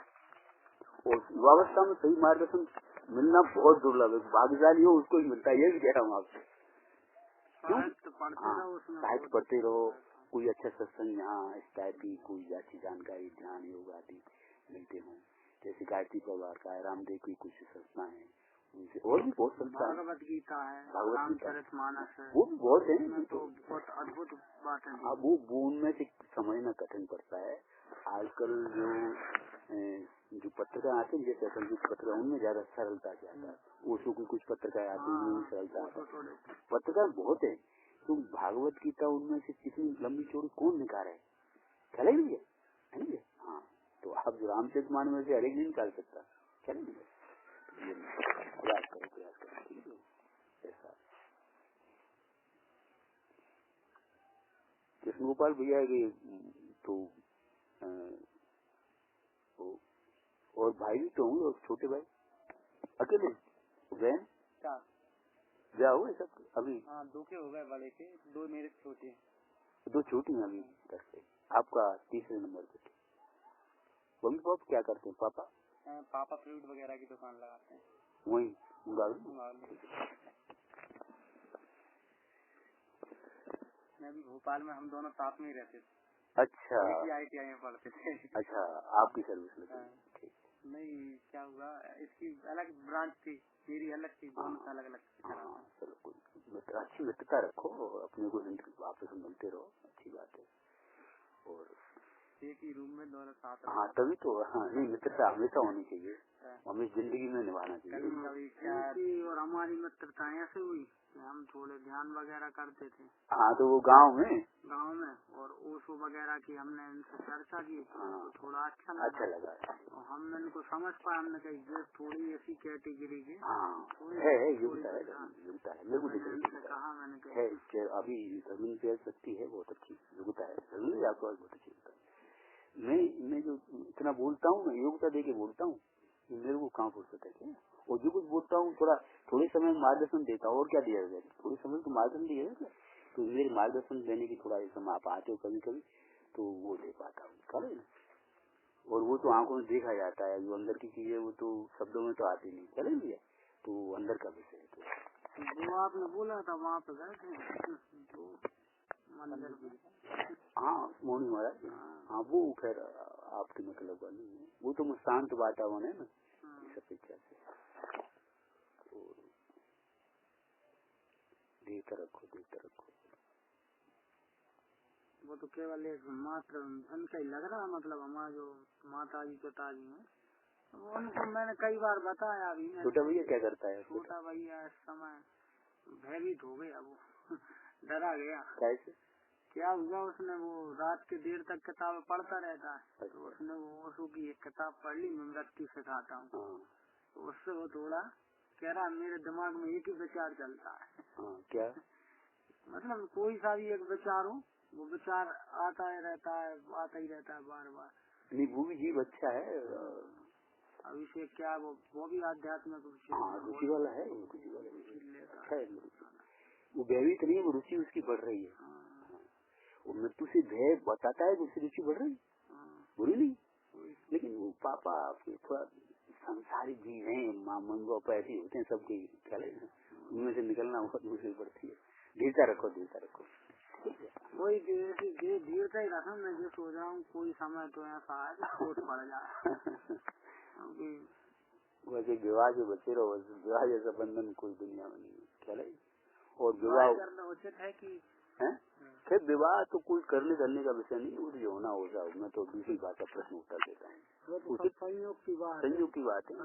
और युवावस्था में सही मार्गदर्शन मिलना बहुत दुर्लभ है, भाग्यशाली हो उसको ही मिलता है, ये भी कह रहा हूँ आपसे। साहित्य पढ़ते रहो, कोई अच्छा सत्संग यहाँ इस टाइप की कोई अच्छी जानकारी, ध्यान, योग आदि मिलते हों, जैसे गायत्री परिवार का है, रामदेव की कुछ संस्था है, उनसे और भी बहुत संस्था, भगवत गीता है, रामचरितमानस है, वो भी बहुत है, तो बहुत अद्भुत बात है। अब वो उनमें से समझना कठिन पड़ता है। आजकल जो पत्रिका आते हैं, जैसे पत्रिका, उनमें ज्यादा सरलता ज्यादा, ओशो की कुछ पत्रिकाएं आती है उनमें सरलता है, पत्रिका बहुत है। तो भागवत गीता उनमें से कितनी लंबी चौड़ी कौन निकाल है, चलेंगे है ना? हाँ, तो आप जो रामचरितमानस में से हर एक दिन निकाल सकता, चलेंगे, प्रयास करो ऐसा। कृष्ण गोपाल भैया के तो और भाई भी तो हूँ, और छोटे भाई अकेले बहन क्या हुआ सब अभी? हाँ, 2 के हो गए, बड़े के 2 मेरे छोटे, 2 छोटी हैं अभी। आपका तीसरे नंबर पे मम्मी पापा क्या करते हैं? पापा फ्रूट वगैरह की दुकान लगाते हैं वही मैं भी भोपाल में, हम दोनों साथ में ही रहते थे। अच्छा, ITI में पढ़ते थे। अच्छा, आपकी सर्विस लगी। ठीक, नहीं क्या हुआ, इसकी अलग ब्रांच थी, मेरी अलग थी, दोनों अलग अलग। चलो कोई अच्छी मित्रता रखो, अपने को आपस में मिलते रहो, अच्छी बात है। और एक ही रूम में दोनों साथ। हाँ, तभी तो। हाँ, नहीं, मित्रता हमेशा होनी चाहिए, हमें जिंदगी में निभाना चाहिए। कभी और हमारी मित्रता ऐसे हुई, हम थोड़े ध्यान वगैरह करते थे। हाँ, तो वो गांव में और ओशो वगैरह की हमने इनसे चर्चा की, तो थोड़ा अच्छा लगा। और हमने इनको समझ पाया, हमने कही ये थोड़ी ऐसी कैटेगरी के है, युगता है, मेरे को कहा, मैंने है अभी जमीन पे सकती है, बहुत अच्छी युगता है, जमीन आपको बहुत अच्छी होता है। मैं जो इतना बोलता हूँ, मैं योग्यता दे के बोलता हूँ, मेरे को कहाँ फुर्सत है क्या? और जो कुछ बोलता हूँ थोड़े समय मार्गदर्शन देता हूँ, और क्या दिया जाए, थोड़े समय तो मार्गदर्शन दिया जाए, तो मेरे मार्गदर्शन देने की थोड़ा समय आप आते हो कभी कभी, तो वो दे पाता हूँ, करे ना। और वो तो आंखों में देखा जाता है, जो अंदर की चीज है वो तो शब्दों में तो आती नहीं, चले भैया, तो अंदर का विषय है। तो वो आपने बोला था वहाँ पे गए थे तो मंदिर, हाँ, मोहनी महाराज, हाँ, वो खैर आपकी मतलब वाली है, वो तो शांत वातावरण है ना, इस अपेक्षा से। देखता रखो। वो तो केवल एक मात्र उनका ही लग रहा, मतलब हमारा जो माता जी पिताजी हैं, उनको मैंने कई बार बताया। अभी छोटा भैया क्या करता है? छोटा भैया इस समय भयभीत हो गया, वो डरा गया। कैसे? क्या हुआ, उसने वो रात के देर तक किताबें पढ़ता रहता है, तो उसने वो ओशो की एक किताब पढ़ ली, मैं मृत्यु सिखाता हूँ, तो उससे वो थोड़ा कह रहा मेरे दिमाग में एक ही विचार चलता है। क्या? मतलब कोई सा भी एक विचार हो, वो विचार आता ही रहता है बार बार। नहीं, वो भी जीव अच्छा है, अभिषेक क्या वो भी आध्यात्मिक रुचि वाला है, अच्छा है, वो भयभीत नहीं है, वो रुचि उसकी बढ़ रही है। वो मृत्यु से भय बताता है, उसकी रुचि बढ़ रही है, बुरी नहीं। लेकिन वो पापा आपके थोड़ा संसारिक जीव है, माँ मंगो पैसे होते हैं सबके, चले उनमें से निकलना बहुत मुश्किल पड़ती है। धीरता रखो। वही धीरता ही रखा, मैं जो सो जाऊँ कोई समय तो ऐसा है चोट पड़ जाए। वैसे विवाह जो बचे रहो, विवाह जैसा बंधन कोई दुनिया में नहीं, चले। और विवाह करना उचित है कि खैर विवाह तो कोई करने का विषय नहीं, वो जो होना हो जाओ। मैं तो दूसरी बात का प्रश्न उत्तर देता हूँ, संयोग की बात है।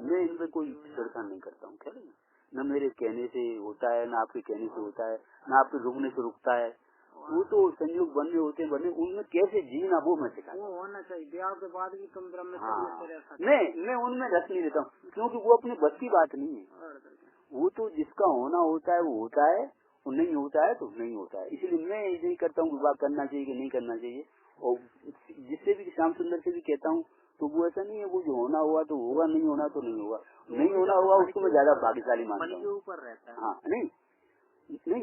मैं इनमें कोई छेड़छाड़ नहीं करता हूँ, क्या न मेरे कहने से होता है, न आपके कहने से होता है, न आपके रुकने से रुकता है। वो तो संयोग बनने होते बने, उनमें कैसे जीना वो मैं सिखा, वो होना चाहिए। ब्याह के बाद भी तुम मैं उनमें रस नहीं देता हूँ, क्योंकि वो अपनी बस की बात नहीं है। वो तो जिसका होना होता है वो होता है, और नहीं होता है तो नहीं होता है। इसलिए मैं यही करता हूँ विवाह करना चाहिए कि नहीं करना चाहिए। और जिससे भी श्याम सुंदर से भी कहता हूँ तो वो ऐसा नहीं है, वो जो होना हुआ तो होगा, नहीं होना तो नहीं होगा। नहीं होना होगा उसको मैं ज्यादा भाग्यशाली मानता हूँ। ऊपर रहता है। हाँ नहीं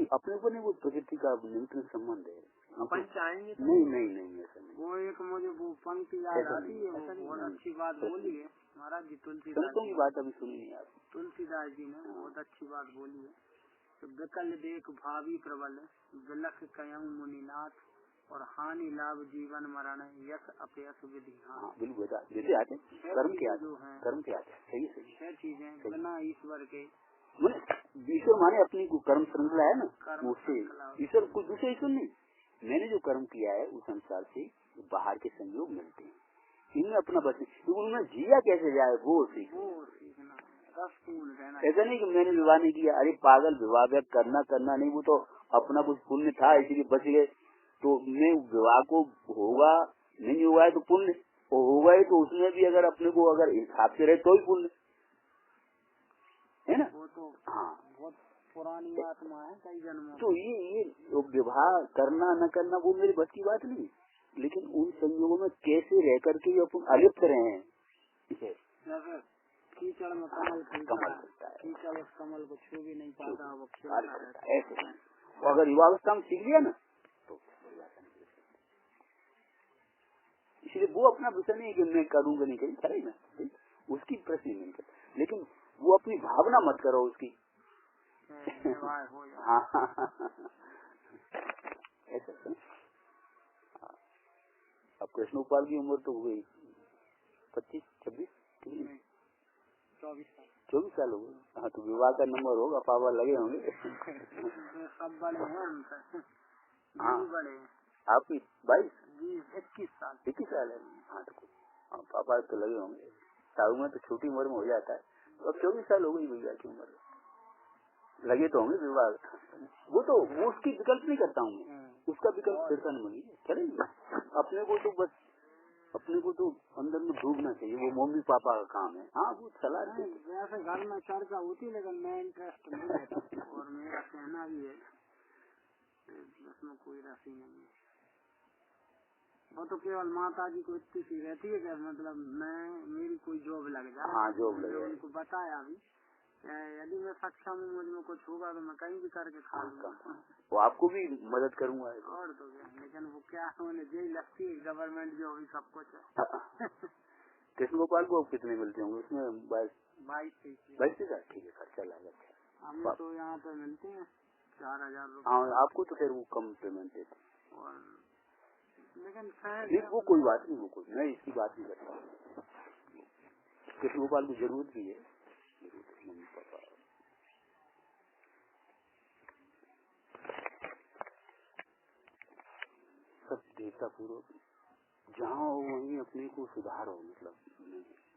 अपने ऊपर नहीं, वो प्रकृति का नियंत्रण संबंध है। अपन चाहेंगे तो नहीं नहीं नहीं ऐसा नहीं। वो एक मुझे वो पंक्ति याद आती है, वो बहुत अच्छी बात बोली है महाराज जी तुलसीदास की बात अभी सुनी नहीं आप। तुलसीदास जी ने बहुत अच्छी बात बोली है। तो विकल देख भावी प्रबल विलख कयम मुनिनाथ और हानि लाभ जीवन मरण यश अपयश विधि। हाँ बिल्कुल जैसे आते कर्म के आते, जो है कर्म के आते सही सही 6 चीजें बिना ईश्वर के। ईश्वर माने अपनी कर्म श्रृंखला है ना, उससे ईश्वर कोई दूसरे ईश्वर नहीं। मैंने जो कर्म किया है उस अनुसार से बाहर के संयोग मिलते हैं, इनमें अपना बचने क्योंकि उनमें जिया कैसे जाए वो सीखना। ऐसा नहीं कि मैंने विवाह नहीं किया, अरे पागल विवाह करना नहीं, वो तो अपना कुछ पुण्य था इसलिए बच गए। तो मैं विवाह को होगा नहीं होगा है तो पुण्य, और होगा ही तो उसमें भी अगर अपने को अगर हिसाब से रहे तो ही पुण्य है ना। वो तो हाँ बहुत पुरानी आत्मा है कई जन्मों। तो ये विवाह करना न करना वो मेरी बस की बात नहीं, लेकिन उन संयोगों में कैसे रह करके अपन अलिप्त रहे हैं। कीचड़ में कमल खिलता है, कीचड़ उस कमल को छू भी नहीं पाता, वो ऐसे। अगर युवावस्था में सीख लिया ना तो इसलिए वो अपना विषय नहीं कि मैं करूँगा नहीं कहीं करेगा, उसकी प्रश्न नहीं कर, लेकिन वो अपनी भावना मत करो उसकी। हाँ ऐसा। अब कृष्णोपाल की उम्र तो हो गई 25-26 24 साल हो गए। हाँ तो विवाह का नंबर होगा, पावर लगे होंगे। सब बड़े हैं। हाँ बड़े आपकी 21 साल है। हाँ तो पापा तो लगे होंगे। साहू में तो छोटी उम्र में हो जाता है, तो अब 24 साल हो गई भैया की उम्र, लगे तो होंगे विवाह। वो तो वो उसकी विकल्प नहीं करता हूँ मैं, उसका विकल्प फिर नहीं चलेंगे। अपने को तो बस अपने को तो अंदर में डूबना चाहिए, वो मम्मी पापा का काम है। हाँ वो चला वैसे घर में चर्चा होती, लेकिन मैं इंटरेस्ट नहीं लेता। और मेरा कहना भी है उसमें कोई राशि नहीं है। वो तो केवल माता जी को इतनी सी रहती है कि मतलब मेरी कोई जॉब लग जाए। हाँ जॉब लग जाए। उनको बताया भी यदि मैं सक्षम हूँ, मुझ में कुछ होगा तो मैं कहीं भी करके खा लूँगा। वो आपको भी मदद करूँगा और तो क्या, लेकिन वो क्या होने यही लगती है गवर्नमेंट जो भी सब कुछ है। कृष्ण गोपाल को कितने मिलते होंगे उसमें? 22,000। ठीक है, खर्चा लगा। हम तो यहाँ पे मिलते हैं 4,000 रुपये। हाँ आपको तो फिर वो कम पेमेंट देते, लेकिन वो कोई बात नहीं, वो कोई मैं इसकी बात नहीं करता। कृष्ण गोपाल की जरूरत भी है, मम्मी पापा सब देवता पूर्वक जहाँ हो वहीं अपने को सुधारो। मतलब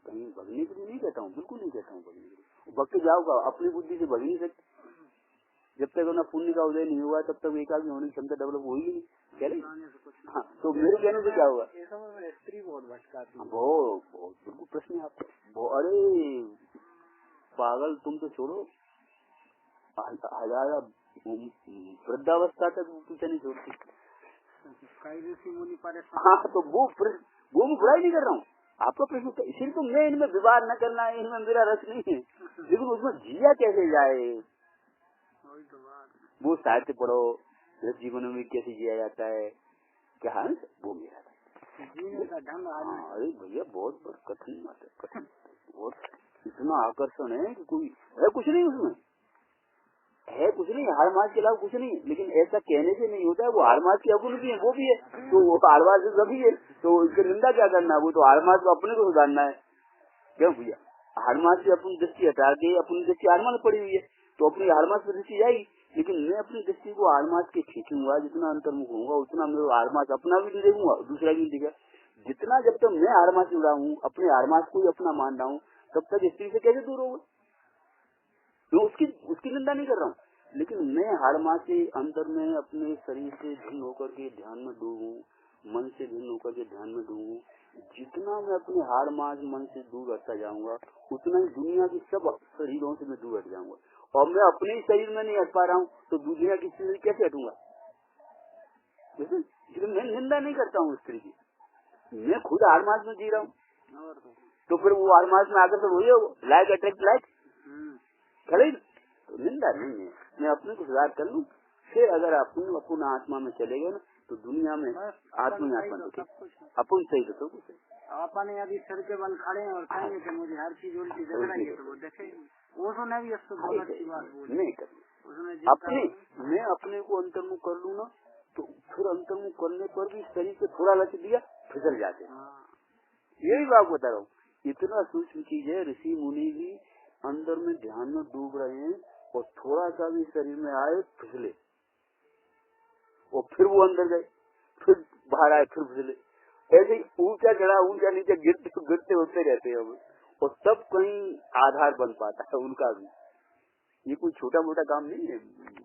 कहीं भगने के लिए नहीं कहता हूँ, बिल्कुल नहीं कहता हूँ भगने के लिए। भक्त जाओगा अपनी बुद्धि से भग नहीं सकते। जब तक अपना पुण्य का उदय नहीं हुआ तब तक एकाग्र होने की क्षमता डेवलप होगी नहीं। हाँ तो मेरे कहने से क्या हुआ? स्त्री बहुत भटकाती है। बहुत बिल्कुल प्रश्न है आपका। अरे पागल तुम तो छोड़ो, हजार वृद्धावस्था तक पीछे नहीं छोड़ती। कई ऋषि मुनि परेशान। हाँ तो वो मैं बुराई नहीं कर रहा हूँ, आपका प्रश्न। इसलिए तो मैं इनमें विवाह न करना है, इनमें मेरा रस नहीं है, लेकिन उसमें जिया कैसे जाए वो साहित्य पढ़ो, जीवन में कैसे जिया जाता है क्या है वो मेरा ढंग। अरे भैया बहुत कठिन बात है, कठिन बहुत। इतना आकर्षण है कि कोई है कुछ नहीं उसमें, है कुछ नहीं, हार माज के अलावा कुछ नहीं। लेकिन ऐसा कहने से नहीं होता है, वो हार माज के अगुण भी है, वो भी है, तो वो हार माज सभी है, तो इसकी निंदा क्या करना? वो तो हार माज को अपने को सुधारना है। क्यों भैया? हार माज से अपनी दृष्टि हटा के अपनी दृष्टि हार माज पड़ी हुई है, तो अपनी हार माज पर दृष्टि जाएगी। लेकिन मैं अपनी दृष्टि को हार माज के खींचूंगा, जितना अंतर्मुख होगा उतना मैं हार माज अपना भी नहीं देखूंगा, दूसरा भी दिखेगा। जितना जब तक मैं हार माज जुड़ा हूँ, अपने हार माज को ही अपना मान रहा हूँ, तब तक स्त्री से कैसे दूर होगा? तो उसकी निंदा नहीं कर रहा हूँ, लेकिन मैं हार माज से अंदर में अपने शरीर से भिन्न होकर के ध्यान में डूबूं, मन से भिन्न होकर के ध्यान में डूबूं। जितना मैं अपने हार माज मन से दूर हटता जाऊंगा, उतना ही दुनिया की सब शरीरों से मैं दूर हट जाऊंगा। और मैं अपने ही शरीर में नहीं हट पा रहा हूँ तो दुनिया की स्त्री कैसे हटूंगा? मैं निंदा नहीं करता हूँ स्त्री की, मैं खुद आरमास में जी रहा हूँ, तो फिर वो आरमास में आकर तो वही हो लाइक अट्रैक्ट लाइक खड़े, तो निंदा नहीं है। मैं अपने को सुधार कर लूँ, फिर अगर अपन आत्मा में चले गए ना तो दुनिया में आत्मा दिखे, अपन सही तो कुछ अपन यदि सर के बल खड़े हैं और कहेंगे कि मुझे हर चीज उल्टी दिख रही है तो वो देखे उसने भी बहुत अच्छी बात बोली नहीं कर अपने मैं अपने को अंतर्मुख कर लूँ ना तो फिर अंतर्मुख करने पर भी शरीर से थोड़ा लच दिया फिसल जाते हैं। यही बात बता रहा हूँ, इतना सूक्ष्म चीज है। ऋषि मुनि भी अंदर में ध्यान में डूब रहे हैं और थोड़ा सा भी शरीर में आए फिसले और फिर वो अंदर गए, फिर बाहर आए, फिर फिसले, ऐसे ऊंचा चढ़ा ऊंचा नीचे गिरते होते रहते हैं और तब कहीं आधार बन पाता है उनका भी। ये कोई छोटा मोटा काम नहीं है।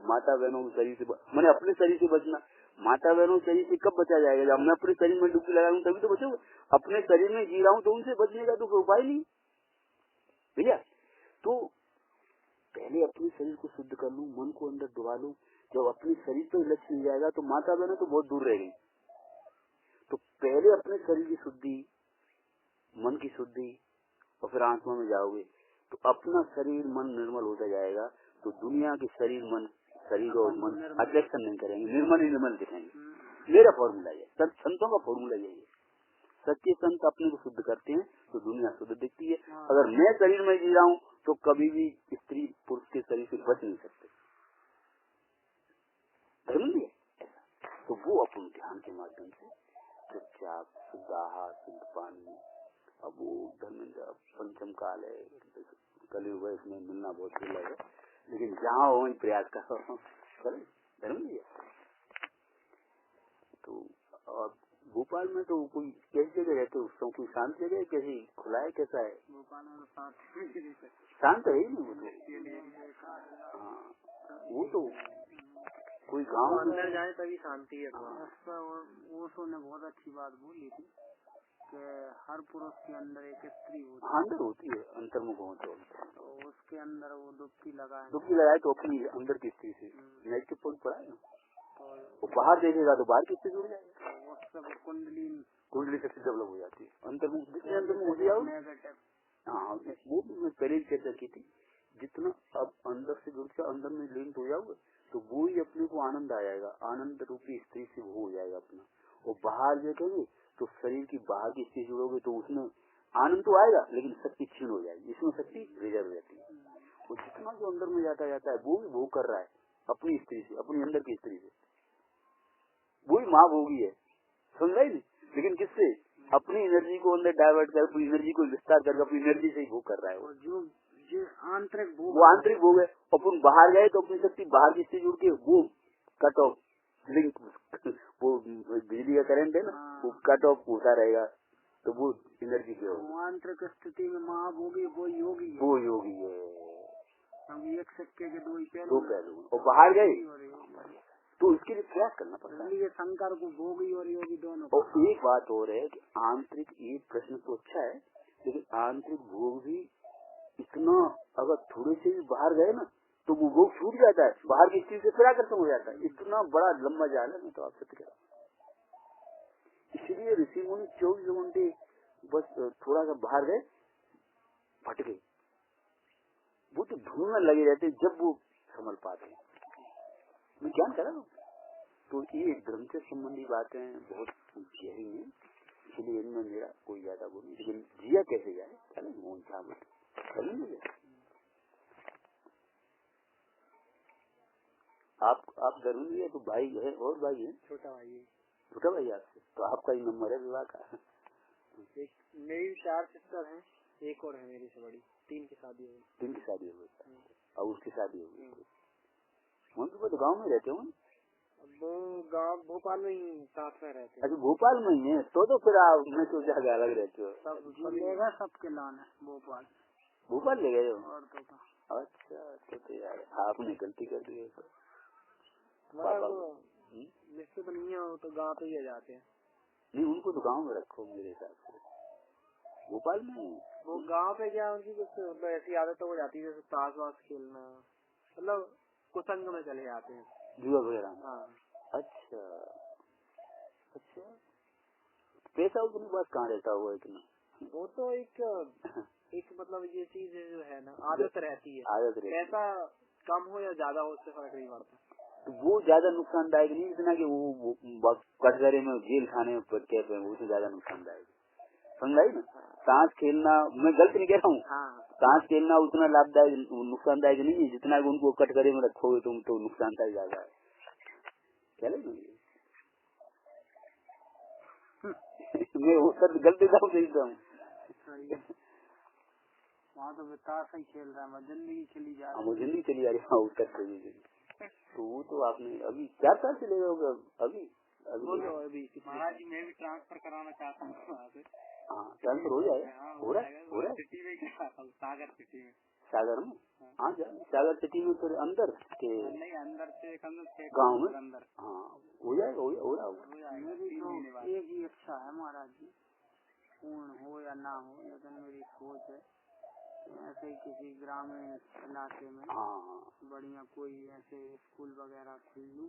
माता बहनों के शरीर से मैंने अपने शरीर से बचना, माता बहनों शरीर से कब बचा जाएगा? जब मैं अपने शरीर में डुबकी लगा लूँ तभी तो बचूंगा। अपने शरीर में जी रहा हूँ तो उनसे बचने का तो कोई उपाय नहीं भैया। तो पहले अपने शरीर को शुद्ध कर लूँ, मन को अंदर डुबा लूँ। जब अपने शरीर पर लक्ष्य मिल जाएगा तो माता बहनों तो बहुत दूर रह गई। तो पहले अपने शरीर की शुद्धि, मन की शुद्धि और फिर आत्मा में जाओगे तो अपना शरीर मन निर्मल होता जाएगा। तो दुनिया के शरीर और मन अट्रैक्शन नहीं करेंगे, निर्मल दिखेंगे। मेरा फॉर्मूला है, संतों का फॉर्मूला यही है। सच्चे संत अपने को शुद्ध करते हैं तो दुनिया शुद्ध दिखती है। अगर मैं शरीर में जी रहा हूँ तो कभी भी स्त्री पुरुष के शरीर से बच नहीं सकते। तो वो अपन ध्यान के माध्यम से चुपचाप शुद्ध आहार, शुद्ध पानी। अब वो धर्मेंद्र पंचम काल है, कलयुग है, इसमें मिलना बहुत दुर्लभ है, लेकिन जहाँ हो वही प्रयास करो धर्मेंद्र। तो और भोपाल में तो कोई कैसी जगह रहते हो? कोई शांत जगह है, कैसी खुला है, कैसा है? भोपाल में शांत है ही नहीं वो तो। हाँ वो तो कोई गांव अंदर जाए तभी शांति है। ओशो ने बहुत अच्छी बात बोली थी कि हर पुरुष के अंदर एक स्त्री होती है। अंदर होती है, अंतर्मुख हो तो उसके अंदर वो डुबकी लगाए तो अपनी अंदर की स्त्री से नेगेटिव पॉइंट पड़ा है। वो बाहर देखेगा तो बाहर की स्त्री जुड़ जाएगा, उससे कुंडली शक्ति डेवलप हो जाती है। अंतर्मुख हो जाओ। हाँ वो मैं पहले चर्चा की थी, जितना अब अंदर से जुड़ के अंदर में लिंक हो जाओगे तो वो ही अपने को आनंद आ जाएगा। आनंद रूपी स्त्री से वो हो जाएगा अपना। और बाहर देखेंगे तो शरीर की बाहर की स्त्री जुड़ोगे तो उसमें आनंद तो आएगा लेकिन शक्ति क्षीण हो जाएगी। इसमें शक्ति रिजर्व रहती है। वो जितना जो अंदर में जाता है वो भी भोग कर रहा है अपनी स्त्री से, अपनी अंदर की स्त्री से। वही माँ भोगी है, समझा ही नहीं, लेकिन किससे? अपनी एनर्जी को अंदर डाइवर्ट कर, अपनी एनर्जी को विस्तार करके अपनी एनर्जी से ही भोग कर रहा है। जो आंतरिक भोग, वो आंतरिक भोग है। अपन बाहर गए तो अपनी शक्ति बाहर की स्त्री जुड़ के वो कट ऑफ लिंक, वो बिजली का करंट है ना, वो कट ऑफ होता रहेगा। तो वो एनर्जी के आंतरिक स्थिति में महाभोगी वो योगी है। वो योगी है। एक सिक्के के दो पहलू। और बाहर गए तो इसके लिए प्रयास करना पड़ता है। ये शंकर को भोगी और योगी दोनों। और एक बात और है कि आंतरिक, ये प्रश्न तो अच्छा है लेकिन आंतरिक भोग भी इतना, अगर थोड़े से भी बाहर गए ना तो वो भोग छूट जाता है, बाहर की चीज से फिर आकर्षण हो जाता है। इतना बड़ा लंबा जाल है। मैं तो आपसे कह रहा हूँ, इसलिए ऋषि मुनि 24 घंटे बस थोड़ा सा बाहर गए फट गए, वो तो ढूंढने लगे रहते जब वो संभल पाते। मैं क्या कर रहा हूँ? तो ये धर्म से संबंधी बातें बहुत गहरी है, इसलिए इनमें मेरा कोई ज्यादा वो नहीं। लेकिन जिया कैसे जाए चले मोहन साहब चलेंगे। आप जरूरी है तो भाई है और भाई है, छोटा भाई है। छोटा भाई आपसे तो आपका ही नंबर है विवाह का। एक मेरी 4 सिस्टर हैं, एक और है मेरी से बड़ी, 3 की शादी हो गई। 3 की शादी हो गई और उसकी शादी हो गई। तो गाँव में रहते हो? वो गाँव भोपाल में ही साथ में रहते हैं। अच्छा भोपाल में ही है, तो फिर आप मैं सोचा अलग रहते हो। सब लेगा सबके लाना भोपाल ले गए हो? और तो अच्छा तो यार आपने गलती कर दी है। निश्चित तो नहीं है, वो तो गाँव पे ही जाते हैं। नहीं उनको तो गाँव में रखो मेरे हिसाब से, भोपाल में। वो गाँव पे क्या उनकी कुछ ऐसी आदत हो जाती है जैसे ताश वाश खेलना, मतलब कुसंग में चले जाते हैं, जुआ वगैरह में। हाँ। अच्छा अच्छा, पैसा उनके पास कहाँ रहता हुआ इतना? वो तो एक मतलब ये चीज जो है ना, आदत रहती है, आदत रहती है। पैसा कम हो या ज्यादा हो उससे फर्क नहीं पड़ता। तो वो ज्यादा नुकसानदायक नहीं इतना कि वो कटघरे में जेल खाने में कैद है, वो तो ज्यादा नुकसानदायक समझाई ना। ताश खेलना, मैं गलत नहीं कह रहा हूँ, हाँ। ताश खेलना उतना लाभदायक नुकसानदायक नहीं है जितना कि उनको कटघरे में रखोगे तुम तो नुकसानदायक ज्यादा है। क्या लगे मैं उत्तर गलत देता हूँ, सही हूँ। वहाँ तो ताश ही खेल रहा है, जिंदगी चली जा रही है। वो जिंदगी चली जा रही है उत्तर प्रदेश। तो वो तो आपने अभी 4 साल से ले होगा अभी महाराज जी मैं भी ट्रांसफर कराना चाहता हूँ वहाँ से। हाँ ट्रांसफर हो जाएगा, हो रहा है सिटी में, सागर सिटी में। सागर में? हाँ सागर सिटी में फिर अंदर के नहीं, अंदर से गाँव में अंदर। हाँ हो जाएगा, हो रहा होगा। एक ही अच्छा है महाराज जी, पूर्ण हो या ना हो, लेकिन मेरी सोच है ऐसे ही किसी ग्रामीण इलाके में बढ़िया कोई ऐसे स्कूल वगैरह खुल लूं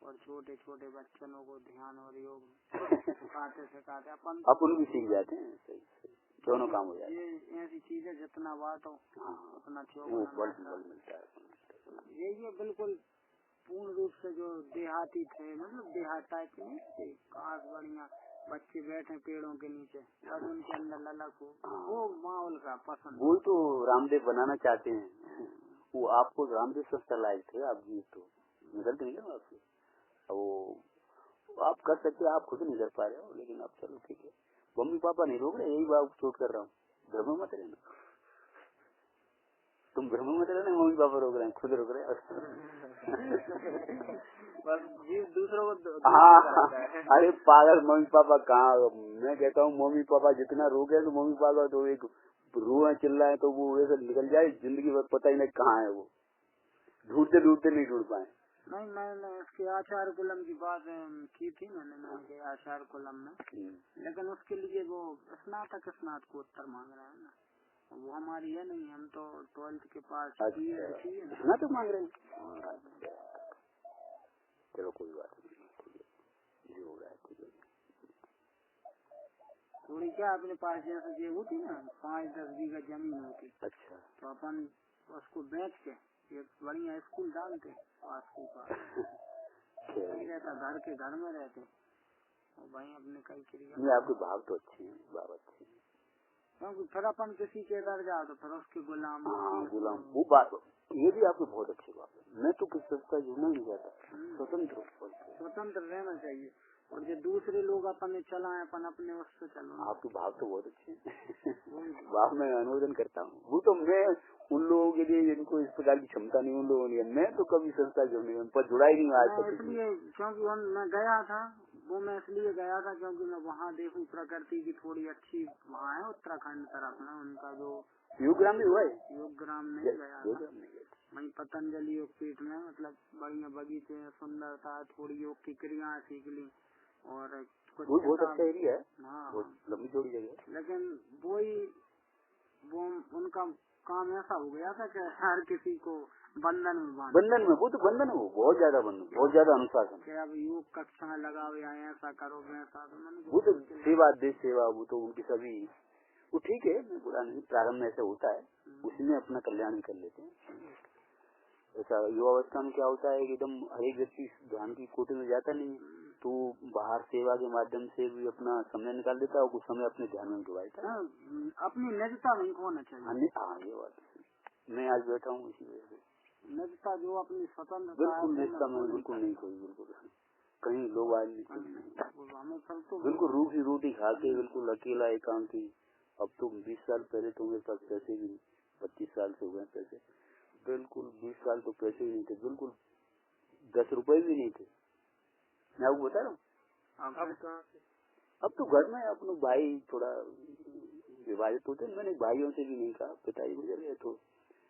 और छोटे छोटे बच्चों को ध्यान और योग सिखाते अपन भी सीख जाते हैं। सही दोनों काम हो जाते हैं। ये ऐसी चीज है जितना बात हो उतना बल मिलता है। यही है बिल्कुल पूर्ण रूप से जो देहाती थे, मतलब देहात टाइप के नहीं, काश बढ़िया बच्चे बैठे पेड़ों के नीचे, बस उनके अंदर ललक हो, वो माहौल का पसंद। वो तो रामदेव बनाना चाहते हैं, वो आपको रामदेव संस्था लायक थे आप जी, तो गलत नहीं है आपसे, वो आप कर सकते, आप खुद नहीं कर पा रहे हो, लेकिन आप चलो ठीक है, मम्मी पापा नहीं रोक रहे, यही बात चोट कर रहा हूँ, भ्रम मत रहना, तुम भ्रम मत रहना, मम्मी पापा रोक रहे हैं, खुद रोक रहे हैं। बस दूसरों को हाँ, अरे पागल मम्मी पापा कहाँ, मैं कहता हूँ मम्मी पापा जितना रोके तो मम्मी पापा तो एक रोए चिल्लाए तो वो वैसे निकल जाए, जिंदगी भर पता ही नहीं कहाँ है वो, ढूंढते ढूंढते नहीं ढूंढ पाए। नहीं मैंने उसके आचार कुलम की बात की थी, मैंने आचार कुलम में, लेकिन उसके लिए वो स्नातकोत्तर मांग रहा है ना, वो हमारी है नहीं, हम तो 12th के पास स्नातक मांग रहे हैं। चलो कोई बात नहीं, जो हो रहा है ठीक है। थोड़ी क्या अपने पास जैसे ये होती ना 5-10 बीघा जमीन होती, अच्छा, तो अपन उसको बेच के एक बढ़िया स्कूल डालते पास के पास, सही रहता, घर के घर में रहते भाई अपने कई क्रिया। आपके भाव तो अच्छे हैं, बात अच्छी है, क्योंकि फिर अपन किसी के इधर जाओ तो फिर उसके गुलाम। गुलाम, वो बात ये भी आपकी बहुत अच्छी बात है, मैं तो किस संस्था जुड़ना नहीं चाहता, स्वतंत्र रहना चाहिए, और जो दूसरे लोग अपन चलाए अपन अपने उससे चलो। आपके भाव तो बहुत अच्छे हैं, भाव मैं अनुमोदन करता हूँ, वो तो मैं उन लोगों के लिए जिनको इस प्रकार की क्षमता नहीं, उन लोगों ने, मैं तो कभी संस्था जुड़ने पर जुड़ा ही नहीं आज तक, इसलिए क्योंकि मैं गया था, वो मैं इसलिए गया था क्योंकि मैं वहाँ देखूं प्रकृति की थोड़ी अच्छी, वहाँ है उत्तराखंड तरफ ना उनका जो योगग्राम भी हुआ है, योगग्राम में गया था, वही पतंजलि योग पीठ में, मतलब बढ़िया बगीचे में सुंदरता, थोड़ी योग की क्रियाएं सीख ली, और कुछ बहुत अच्छा एरिया है, हाँ लंबी चौड़ी जगह, लेकिन वो उनका काम ऐसा हो गया था कि हर किसी को बंधन में वो तो बंधन हो, बहुत ज्यादा बंधन, बहुत ज्यादा अनुशासन, क्या अब योग कक्षा लगाओ या ऐसा करो वैसा, तो मैंने वो तो सेवा, देश सेवा, वो तो उनकी सभी, वो ठीक है, बुरा नहीं, प्रारंभ में ऐसा होता है, उसी में अपना कल्याण भी कर लेते हैं। ऐसा युवावस्था में क्या होता है कि एकदम हर एक व्यक्ति ध्यान की कोटि में जाता नहीं, तो बाहर सेवा के माध्यम से भी अपना समय निकाल देता है और कुछ समय अपने ध्यान में डुबाता है, अपनी निजता नहीं खोना चाहिए। हाँ ये बात मैं आज बैठा हूँ इसी वजह से, निजता जो अपनी स्वतंत्रता, बिल्कुल निजता में बिल्कुल नहीं खोई, बिल्कुल कहीं लोग आज बिल्कुल रूखी रोटी खा के बिल्कुल अकेला एकांती। अब तो 20 साल पहले तो मेरे पास पैसे भी 25 साल से हुए पैसे, बिल्कुल 20 साल तो पैसे ही नहीं थे, बिल्कुल 10 रुपए भी नहीं थे, मैं आपको बता रहा हूँ। अब तो घर में अपने भाई थोड़ा विभाजित होते, मैंने भाइयों से भी नहीं कहा, पिताजी गुजर गए तो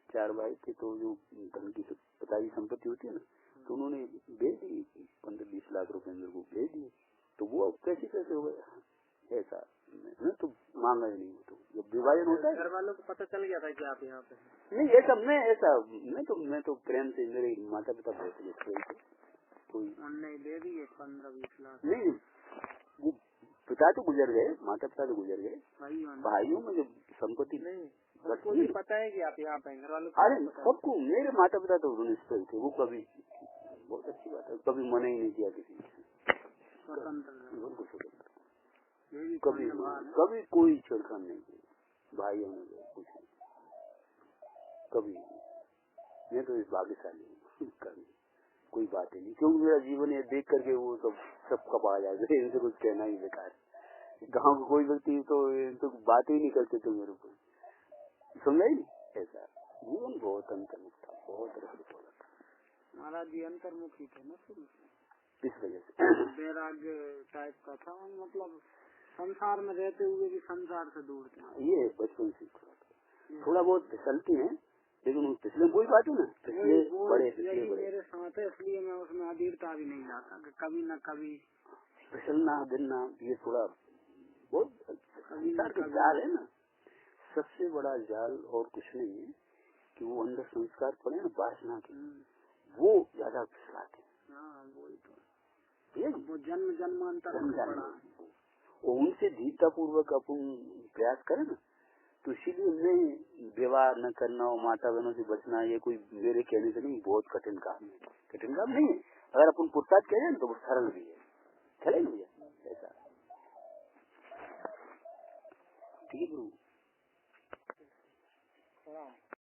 4 भाई थे, तो जो धन की पिताजी संपत्ति होती है ना, तो उन्होंने भेज दी 15-20 लाख रुपए मेरे को भेज दिए, तो वो कैसे हो गए, ऐसा मैं तो मांगा ही नहीं, तो जब विभाजन होता है घर वालों को पता चल गया था कि आप यहाँ पे, नहीं ऐसा मैं तो प्रेम से मेरे माता पिता बहुत अच्छे थे, कोई उन्होंने दे दिए 15-20 लाख। नहीं, वो पिता तो गुजर गए, माता पिता तो गुजर गए, भाइयों में जो संपत्ति नहीं सबको भी पता है कि आप यहाँ पे घर वालों अरे सबको, मेरे माता पिता तो निष्ठुर थे, वो कभी बहुत अच्छी बात है, कभी मना ही नहीं किया किसी ने, स्वतंत्र कभी कोई छेड़खानी नहीं की भाइयों ने, कुछ नहीं कभी। मैं तो इस भाग्यशाली हूँ, कभी कोई बात ही नहीं, क्योंकि मेरा जीवन ये देख करके वो सब कब आ जाए, इनसे कुछ कहना ही बेकार। गाँव का कोई व्यक्ति तो बात ही नहीं करते थे मेरे को, समझा ही नहीं। ऐसा जीवन बहुत अंतर्मुख था, बहुत रसिक वाला था। महाराज जी अंतर्मुखी थे ना शुरू से, इस वजह से वैराग्य टाइप का था, मतलब संसार में रहते हुए भी संसार से दूर थे। ये बचपन से थोड़ा बहुत फिसलती है, लेकिन पिछले कोई बात है ना, पिछले बड़े मेरे साथ है, इसलिए मैं उसमें अधीरता भी नहीं जाता कि कभी न कभी फिसलना गिरना, ये थोड़ा बहुत संसार का जाल है ना, सबसे बड़ा जाल और कुछ नहीं है कि वो अंदर संस्कार पड़े ना वासना के, वो ज्यादा फिसलाते हैं। हाँ वही तो, वो जन्म जन्मांतर और उनसे धीरता पूर्वक अपन प्रयास करें ना, तो इसीलिए मैं व्यवहार न करना और माता बहनों से बचना, ये कोई मेरे कहने से नहीं, बहुत कठिन काम है, कठिन काम नहीं है। अगर अपन पुरस्कार करें तो वो सरल भी है, चले ना भैया ऐसा। ठीक है गुरु।